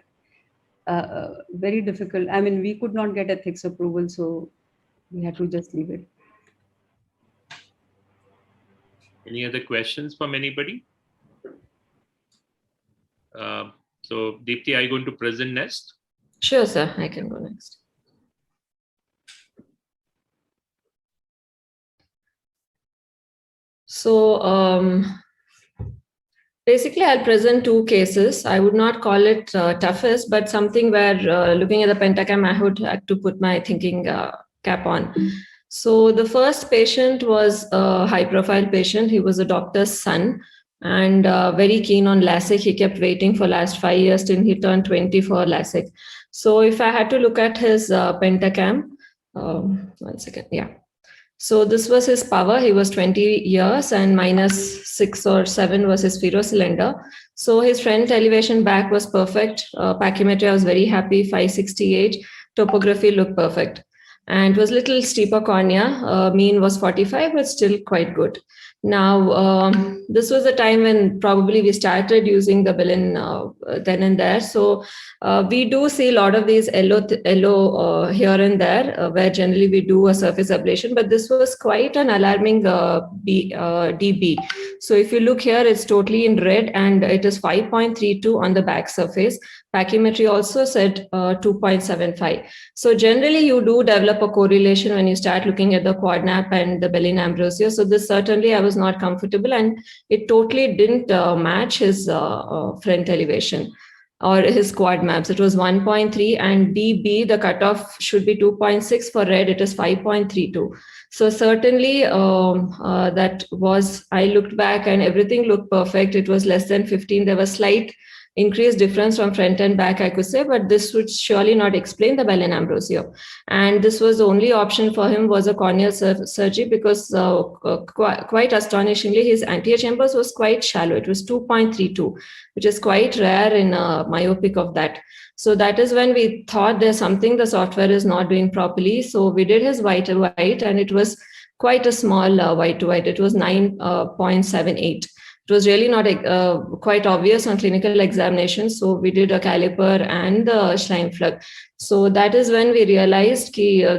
very difficult. I mean, we could not get ethics approval, so we had to just leave it. Any other questions from anybody? So Deepti, are you going to present next? Sure, sir. I can go next. So basically, I'll present two cases. I would not call it toughest, but something where looking at the Pentacam, I would have to put my thinking cap on. So the first patient was a high-profile patient. He was a doctor's son and very keen on LASIK. He kept waiting for last 5 years till he turned 20 for LASIK. So if I had to look at his Pentacam, 1 second, yeah. So this was his power. He was 20 years and -6 or 7 was his spherocylinder. So his front elevation back was perfect. Pachymetry, I was very happy, 568. topography looked perfect. And it was little steeper cornea. Mean was 45, but still quite good. Now, this was a time when probably we started using the Belen then and there. So we do see a lot of these yellow here and there, where generally we do a surface ablation, but this was quite an alarming DB. So if you look here, it's totally in red and it is 5.32 on the back surface. Pachymetry also said 2.75. So generally you do develop a correlation when you start looking at the quadnap and the Bellin-Ambrosio. So this certainly I was not comfortable, and it totally didn't match his front elevation or his quad maps. It was 1.3, and DB, the cutoff should be 2.6. For red, it is 5.32. So certainly that was, I looked back and everything looked perfect. It was less than 15. There was slight increased difference from front and back, I could say, but this would surely not explain the Bellin-Ambrosio. And this was the only option for him was a corneal surgery, because quite astonishingly, his anterior chambers was quite shallow. It was 2.32, which is quite rare in myopic of that. So that is when we thought there's something the software is not doing properly. So we did his white to white, and it was quite a small white to white. It was 9.78. It was really not quite obvious on clinical examination. So we did a caliper and the Schleimflug. So that is when we realized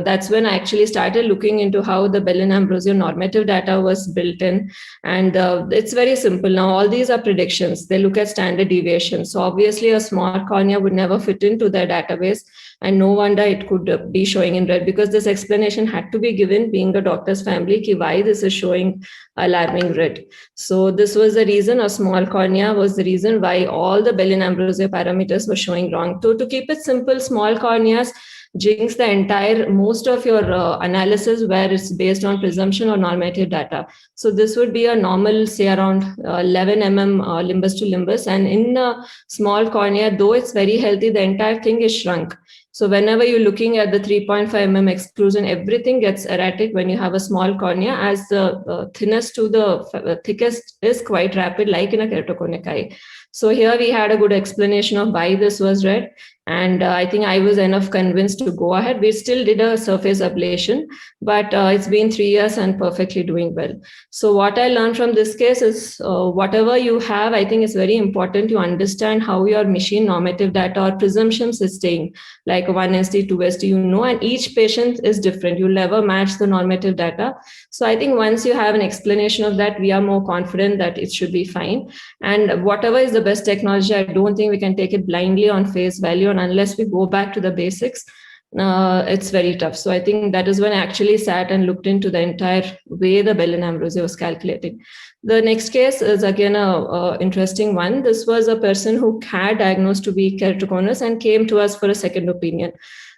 that's when I actually started looking into how the Bellin-Ambrosio normative data was built in. And it's very simple. Now, all these are predictions. They look at standard deviation. So obviously a small cornea would never fit into their database. And no wonder it could be showing in red, because this explanation had to be given, being a doctor's family, why this is showing alarming red. So this was the reason, a small cornea was the reason why all the Bellin-Ambrosio parameters were showing wrong. So to keep it simple, small corneas jinx the entire, most of your analysis where it's based on presumption or normative data. So this would be a normal, say around 11 mm limbus to limbus. And in a small cornea, though it's very healthy, the entire thing is shrunk. So whenever you're looking at the 3.5 mm exclusion, everything gets erratic when you have a small cornea, as the thinnest to the thickest is quite rapid, like in a keratoconic eye. So here we had a good explanation of why this was red. And I think I was enough convinced to go ahead. We still did a surface ablation, but it's been 3 years and perfectly doing well. So what I learned from this case is whatever you have, I think it's very important to understand how your machine normative data or presumptions is staying, like 1SD, 2SD, you know, and each patient is different. You'll never match the normative data. So I think once you have an explanation of that, we are more confident that it should be fine. And whatever is the best technology, I don't think we can take it blindly on face value, and unless we go back to the basics, it's very tough. So I think that is when I actually sat and looked into the entire way the Bellin-Ambrosio was calculating. The next case is again a interesting one. This was a person who had diagnosed to be keratoconus and came to us for a second opinion.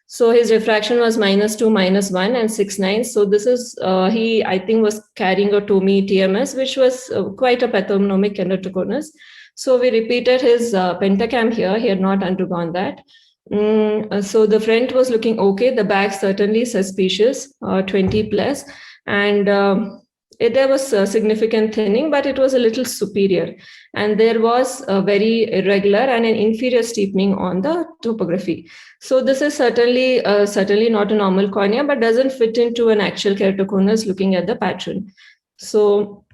So his refraction was -2, -1, and 6.9. So this is, he, I think, was carrying a TOMI TMS, which was quite a pathognomonic keratoconus. So we repeated his pentacam here. He had not undergone that. So the front was looking okay. The back certainly suspicious, 20 plus. And there was a significant thinning, but it was a little superior. And there was a very irregular and an inferior steepening on the topography. So this is certainly not a normal cornea, but doesn't fit into an actual keratoconus looking at the pattern. So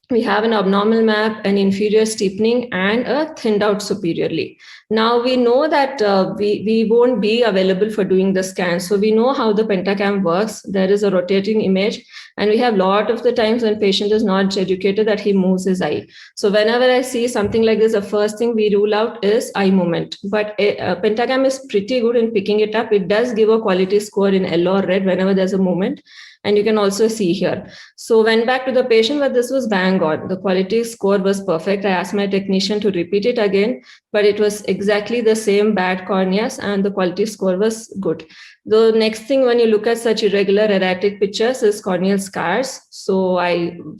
we have an abnormal map, an inferior steepening, and a thinned out superiorly. Now we know that we won't be available for doing the scan. So we know how the pentacam works. There is a rotating image, and we have a lot of the times when patient is not educated that he moves his eye. So whenever I see something like this, the first thing we rule out is eye movement. But pentacam is pretty good in picking it up. It does give a quality score in yellow or red whenever there's a movement. And you can also see here. So went back to the patient, but this was bang on. The quality score was perfect. I asked my technician to repeat it again, but it was exactly the same bad corneas and the quality score was good. The next thing when you look at such irregular erratic pictures is corneal scars. So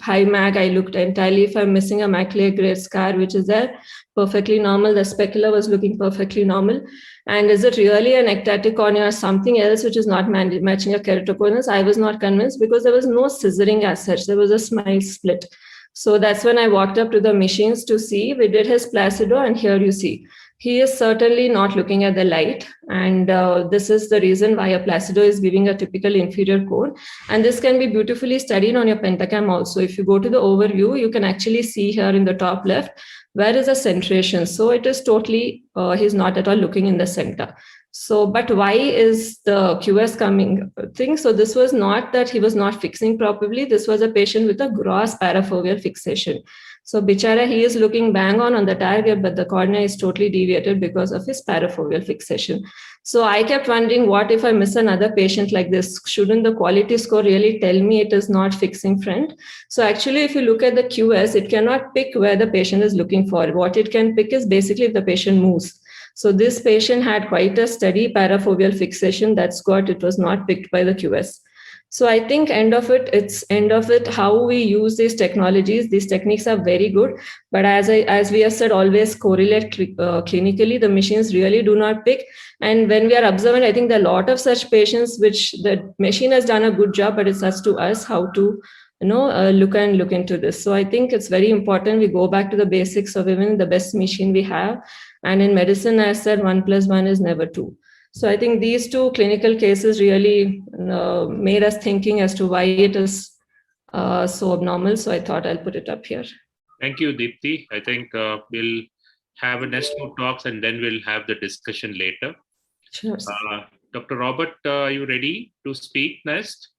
high MAC, I looked entirely if I'm missing a macula grade scar, which is there, perfectly normal. The specular was looking perfectly normal. And is it really an ectatic cornea or something else which is not matching a keratoconus? I was not convinced because there was no scissoring as such. There was a smile split. So that's when I walked up to the machines to see. We did his Placido, and here you see. he is certainly not looking at the light. And this is the reason why a Placido is giving a typical inferior cone. And this can be beautifully studied on your pentacam also. If you go to the overview, you can actually see here in the top left, where is the centration. So it is totally, he's not at all looking in the center. So, but why is the QS coming thing? So this was not that he was not fixing properly. This was a patient with a gross parafoveal fixation. So bichara, he is looking bang on the target, but the cornea is totally deviated because of his parafoveal fixation. So I kept wondering, what if I miss another patient like this? Shouldn't the quality score really tell me it is not fixing front? So actually, if you look at the QS, it cannot pick where the patient is looking for. What it can pick is basically if the patient moves. So this patient had quite a steady parafoveal fixation. That's what it was not picked by the QS. So I think it's end of it, how we use these technologies. These techniques are very good, but as we have said, always correlate clinically. The machines really do not pick. And when we are observant, I think there are a lot of such patients which the machine has done a good job, but it's up to us how to look into this. So I think it's very important we go back to the basics of even the best machine we have. And in medicine, I said 1 + 1 is never 2. So I think these two clinical cases really made us thinking as to why it is so abnormal. So I thought I'll put it up here. Thank you, Deepti. I think we'll have a next two talks and then we'll have the discussion later. Sure. Dr. Robert, are you ready to speak next?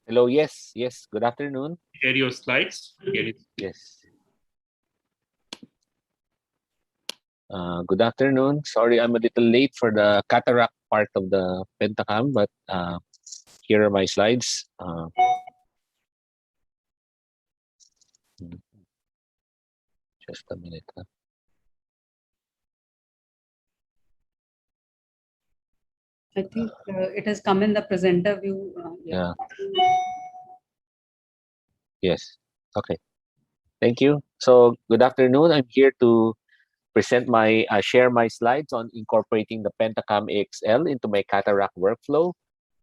Hello, yes. Good afternoon. Share your slides. Yes. Good afternoon. Sorry, I'm a little late for the cataract part of the pentacam, but here are my slides. Just a minute. I think it has come in the presenter view. Yeah. Yes. Okay. Thank you. So good afternoon. I'm here to present share my slides on incorporating the Pentacam AXL into my cataract workflow.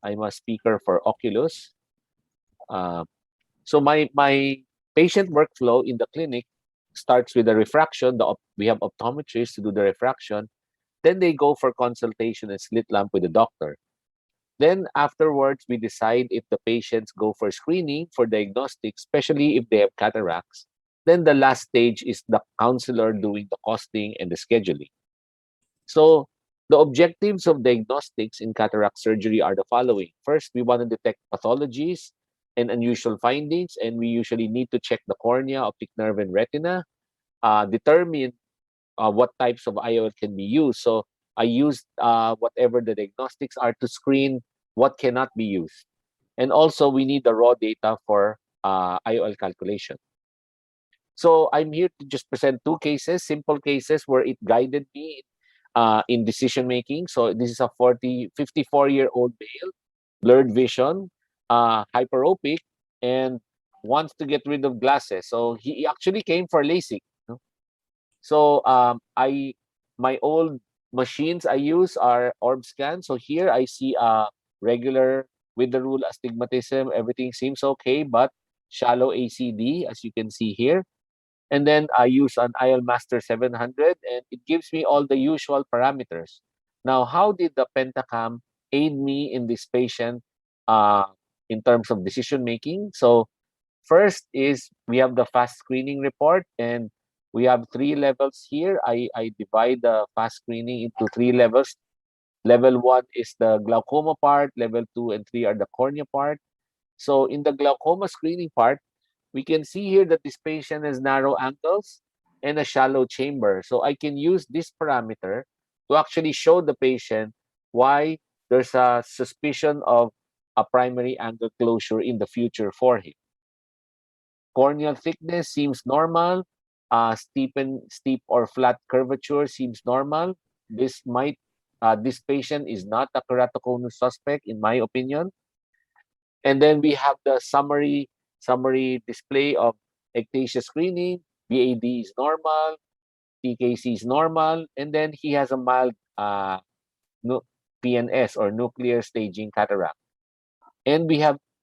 I'm a speaker for Oculus. So my patient workflow in the clinic starts with the refraction. We have optometrists to do the refraction. Then they go for consultation and slit lamp with the doctor. Then afterwards, we decide if the patients go for screening for diagnostics, especially if they have cataracts. Then the last stage is the counselor doing the costing and the scheduling. So the objectives of diagnostics in cataract surgery are the following. First, we want to detect pathologies and unusual findings, and we usually need to check the cornea, optic nerve, and retina, determine what types of IOL can be used. So I used whatever the diagnostics are to screen what cannot be used. And also we need the raw data for IOL calculation. So I'm here to just present two cases, simple cases where it guided me in decision making. So this is a 54-year-old male, blurred vision, hyperopic, and wants to get rid of glasses. So he actually came for LASIK. So my old machines I use are Orbscan. So here I see a regular with the rule astigmatism. Everything seems okay, but shallow ACD, as you can see here. And then I use an IOL Master 700, and it gives me all the usual parameters. Now, how did the Pentacam aid me in this patient in terms of decision making? So first is we have the fast screening report, and we have 3 levels here. I divide the fast screening into 3 levels. Level 1 is the glaucoma part, level 2 and 3 are the cornea part. So in the glaucoma screening part, we can see here that this patient has narrow angles and a shallow chamber. So I can use this parameter to actually show the patient why there's a suspicion of a primary angle closure in the future for him. Corneal thickness seems normal. Steep or flat curvature seems normal. This patient is not a keratoconus suspect, in my opinion. And then we have the summary display of ectasia screening. VAD is normal, TKC is normal, and then he has a mild PNS or nuclear staging cataract. And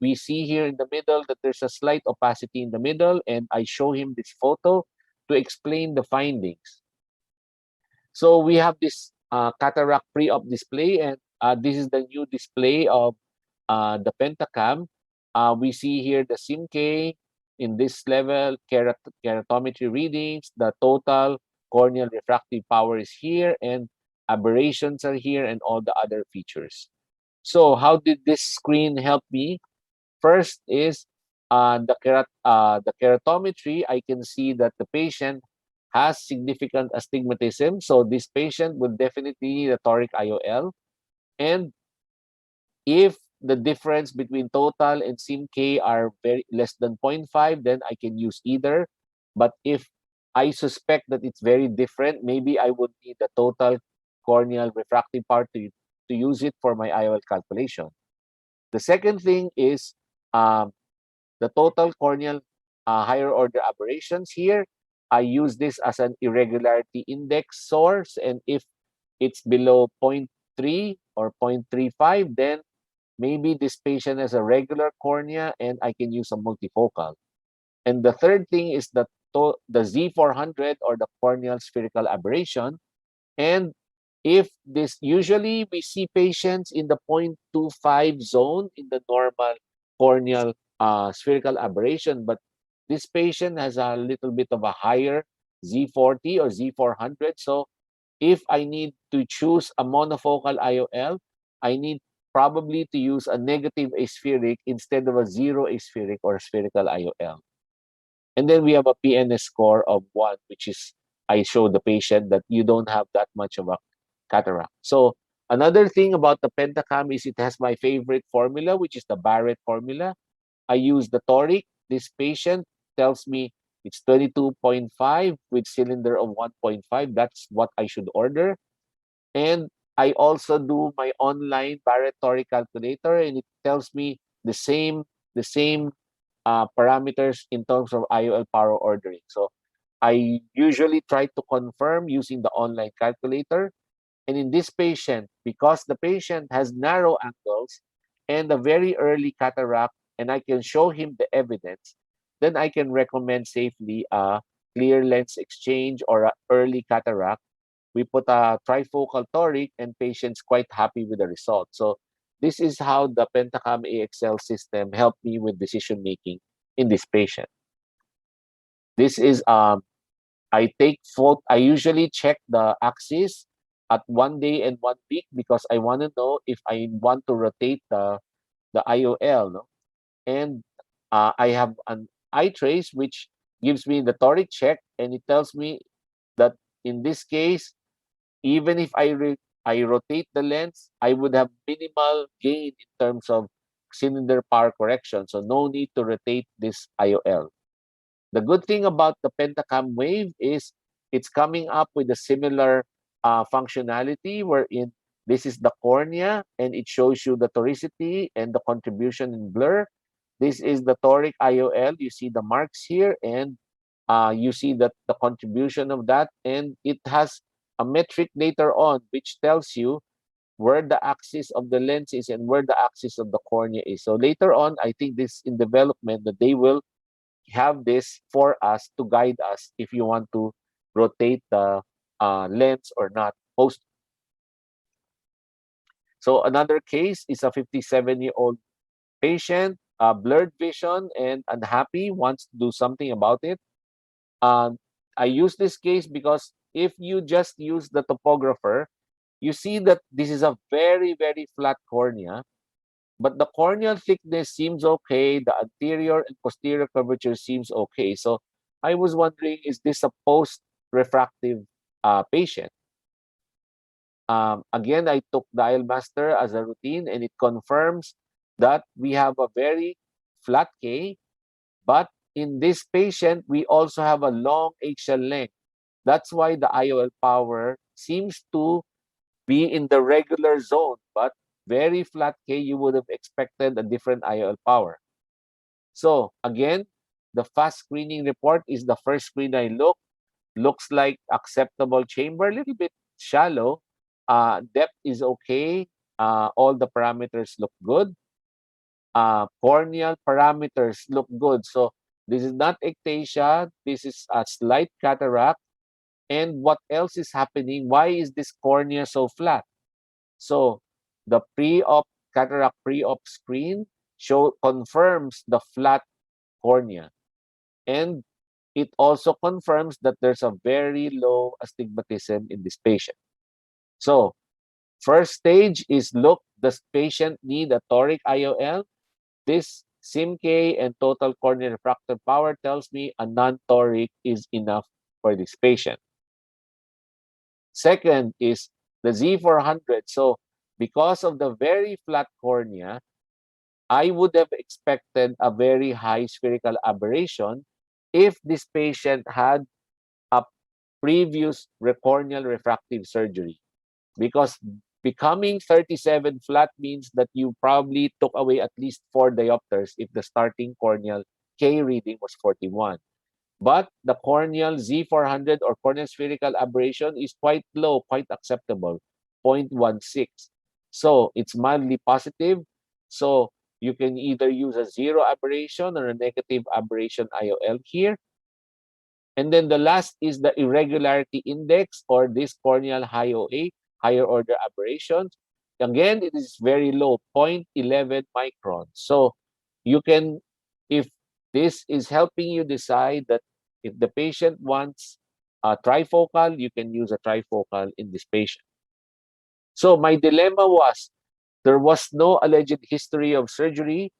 we see here in the middle that there's a slight opacity in the middle, and I show him this photo to explain the findings. So we have this cataract pre-op display, and this is the new display of the Pentacam. We see here the SIMK in this level, keratometry readings, the total corneal refractive power is here, and aberrations are here, and all the other features. So how did this screen help me? First is the keratometry. I can see that the patient has significant astigmatism. So this patient will definitely need a toric IOL. And if the difference between total and SIMK are very less than 0.5, then I can use either. But if I suspect that it's very different, maybe I would need the total corneal refractive power to use it for my IOL calculation. The second thing is the total corneal higher order aberrations here. I use this as an irregularity index source, and if it's below 0.3 or 0.35, then maybe this patient has a regular cornea and I can use a multifocal. And the third thing is the Z400 or the corneal spherical aberration. And if this, usually we see patients in the 0.25 zone in the normal corneal spherical aberration, but this patient has a little bit of a higher Z40 or Z400. So if I need to choose a monofocal IOL, I need probably to use a negative aspheric instead of a zero aspheric or spherical IOL. And then we have a PNS score of 1, which is, I show the patient that you don't have that much of a cataract. So another thing about the Pentacam is it has my favorite formula, which is the Barrett formula. I use the toric. This patient tells me it's 22.5 with cylinder of 1.5. That's what I should order. And I also do my online Barrett toric calculator, and it tells me the same parameters in terms of IOL power ordering. So I usually try to confirm using the online calculator. And in this patient, because the patient has narrow angles and a very early cataract, and I can show him the evidence, then I can recommend safely a clear lens exchange or an early cataract. We put a trifocal toric and patient's quite happy with the result. So this is how the Pentacam AXL system helped me with decision making in this patient. This is I usually check the axis at 1 day and 1 week because I want to know if I want to rotate the IOL. No? And I have an eye trace which gives me the toric check, and it tells me that in this case, even if I rotate the lens, I would have minimal gain in terms of cylinder power correction. So no need to rotate this IOL. The good thing about the Pentacam Wave is it's coming up with a similar functionality wherein this is the cornea and it shows you the toricity and the contribution in blur. This is the toric IOL. You see the marks here, and you see that the contribution of that, and it has a metric later on which tells you where the axis of the lens is and where the axis of the cornea is. So later on, I think this in development that they will have this for us to guide us if you want to rotate the lens or not. So another case is a 57-year-old patient, blurred vision and unhappy, wants to do something about it. I use this case because if you just use the topographer, you see that this is a very, very flat cornea, but the corneal thickness seems okay. The anterior and posterior curvature seems okay. So I was wondering, is this a post-refractive patient? Again, I took Dialmaster as a routine, and it confirms that we have a very flat K, but in this patient, we also have a long axial length. That's why the IOL power seems to be in the regular zone, but very flat K, you would have expected a different IOL power. So again, the fast screening report is the first screen I look. Looks like acceptable chamber, a little bit shallow. Depth is okay. All the parameters look good. Corneal parameters look good. So this is not ectasia. This is a slight cataract. And what else is happening? Why is this cornea so flat? So the pre-op cataract pre-op screen confirms the flat cornea. And it also confirms that there's a very low astigmatism in this patient. So first stage is, look, does patient need a toric IOL? This SIMK and total corneal refractive power tells me a non-toric is enough for this patient. Second is the Z400. So because of the very flat cornea, I would have expected a very high spherical aberration if this patient had a previous corneal refractive surgery. Because becoming 37 flat means that you probably took away at least 4 diopters if the starting corneal K reading was 41. But the corneal Z400 or corneal spherical aberration is quite low, quite acceptable, 0.16. So it's mildly positive. So you can either use a 0 aberration or a negative aberration IOL here. And then the last is the irregularity index, or this corneal high OA, higher order aberrations. Again, it is very low, 0.11 microns. So you can, if this is helping you decide that if the patient wants a trifocal, you can use a trifocal in this patient. So my dilemma was, there was no alleged history of surgery,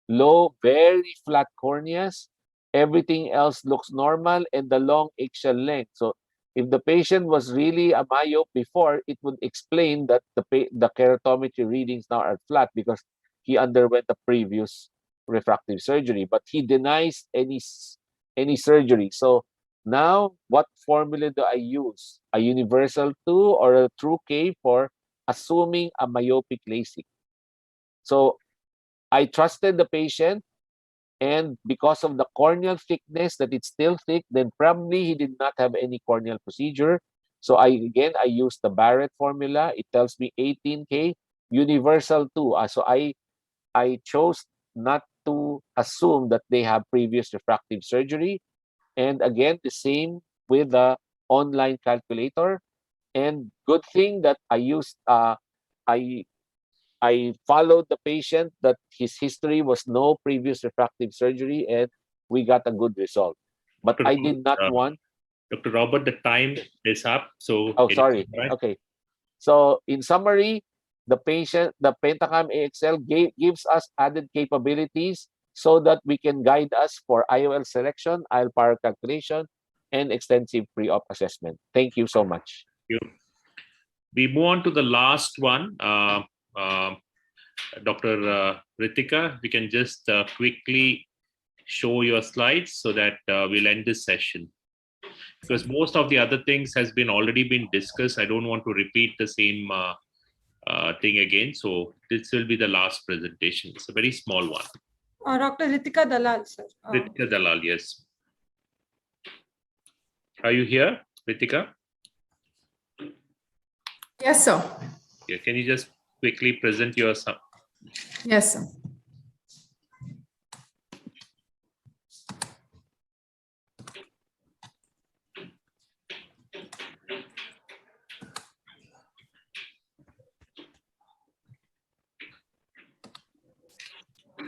low, very flat corneas, everything else looks normal, and the long axial length. So if the patient was really a myope before, it would explain that the keratometry readings now are flat because he underwent a previous refractive surgery, but he denies any surgery. So now, what formula do I use? A universal 2 or a true K for assuming a myopic LASIK? So I trusted the patient, and because of the corneal thickness, that it's still thick, then probably he did not have any corneal procedure. So I used the Barrett formula. It tells me 18K, universal 2. So I chose not to assume that they have previous refractive surgery. And again, the same with the online calculator. And good thing that I used, I followed the patient, that his history was no previous refractive surgery, and we got a good result. But Dr. I did not want. Dr. Robert, the time is up. So sorry. Okay. So in summary, the Pentacam AXL gives us added capabilities so that we can guide us for IOL selection, IOL power calculation, and extensive pre-op assessment. Thank you so much. Thank you. We move on to the last one. Dr. Ritika, we can just quickly show your slides so that we'll end this session. Because most of the other things has already been discussed. I don't want to repeat the same thing again. So this will be the last presentation. It's a very small one. Dr. Ritika Dalal, sir. Ritika Dalal, yes. Are you here, Ritika? Yes, sir. Yeah, can you just quickly present your... Yes, sir.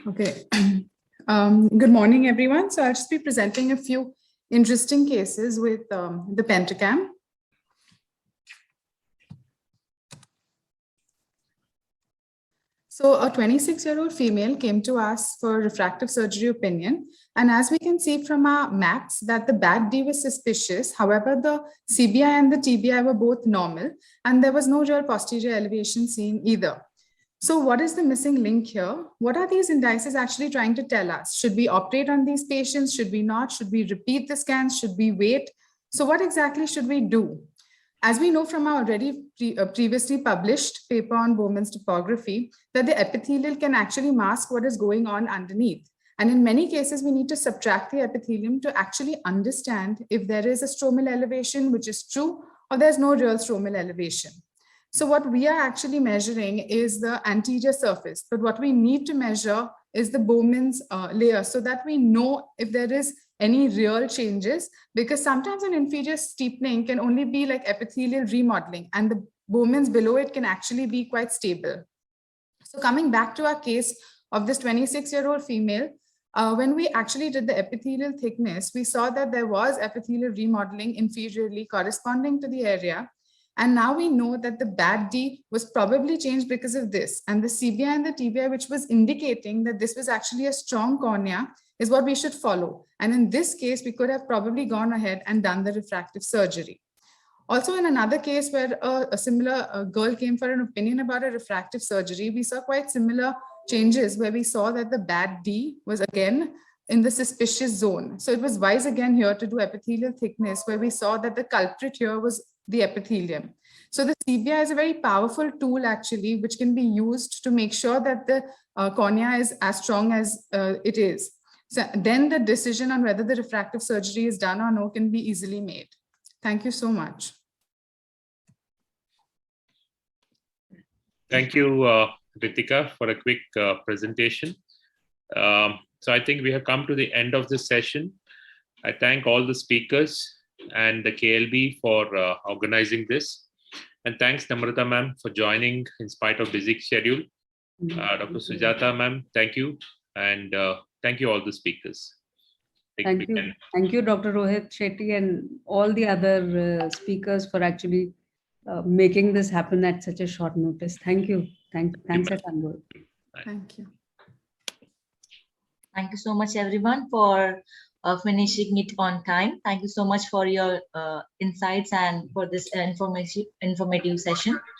Okay. Good morning, everyone. So I'll just be presenting a few interesting cases with the Pentacam. So a 26-year-old female came to us for refractive surgery opinion. And as we can see from our maps that the BAD-D was suspicious. However, the CBI and the TBI were both normal, and there was no real posterior elevation seen either. So what is the missing link here? What are these indices actually trying to tell us? Should we operate on these patients? Should we not? Should we repeat the scans? Should we wait? So what exactly should we do? As we know from our already previously published paper on Bowman's topography, that the epithelial can actually mask what is going on underneath. And in many cases, we need to subtract the epithelium to actually understand if there is a stromal elevation, which is true, or there's no real stromal elevation. So what we are actually measuring is the anterior surface, but what we need to measure is the Bowman's layer so that we know if there is any real changes, because sometimes an inferior steepening can only be like epithelial remodeling, and the Bowman's below it can actually be quite stable. So coming back to our case of this 26-year-old female, when we actually did the epithelial thickness, we saw that there was epithelial remodeling inferiorly corresponding to the area. And now we know that the BAD-D was probably changed because of this. And the CBI and the TBI, which was indicating that this was actually a strong cornea, is what we should follow. And in this case, we could have probably gone ahead and done the refractive surgery. Also, in another case where a similar girl came for an opinion about a refractive surgery, we saw quite similar changes where we saw that the BAD-D was again in the suspicious zone. So it was wise again here to do epithelial thickness, where we saw that the culprit here was the epithelium. So the CBI is a very powerful tool actually, which can be used to make sure that the cornea is as strong as it is. So then the decision on whether the refractive surgery is done or no can be easily made. Thank you so much. Thank you, Ritika, for a quick presentation. So I think we have come to the end of this session. I thank all the speakers and the KLB for organizing this. And thanks, Namrata ma'am, for joining in spite of busy schedule. Dr. Sujata ma'am, thank you. And thank you all the speakers. Thank you. Thank you, Dr. Rohit Shetty, and all the other speakers for actually making this happen at such a short notice. Thank you. Thanks, Angul. Thank you. Thank you so much, everyone, for finishing it on time. Thank you so much for your insights and for this informative session.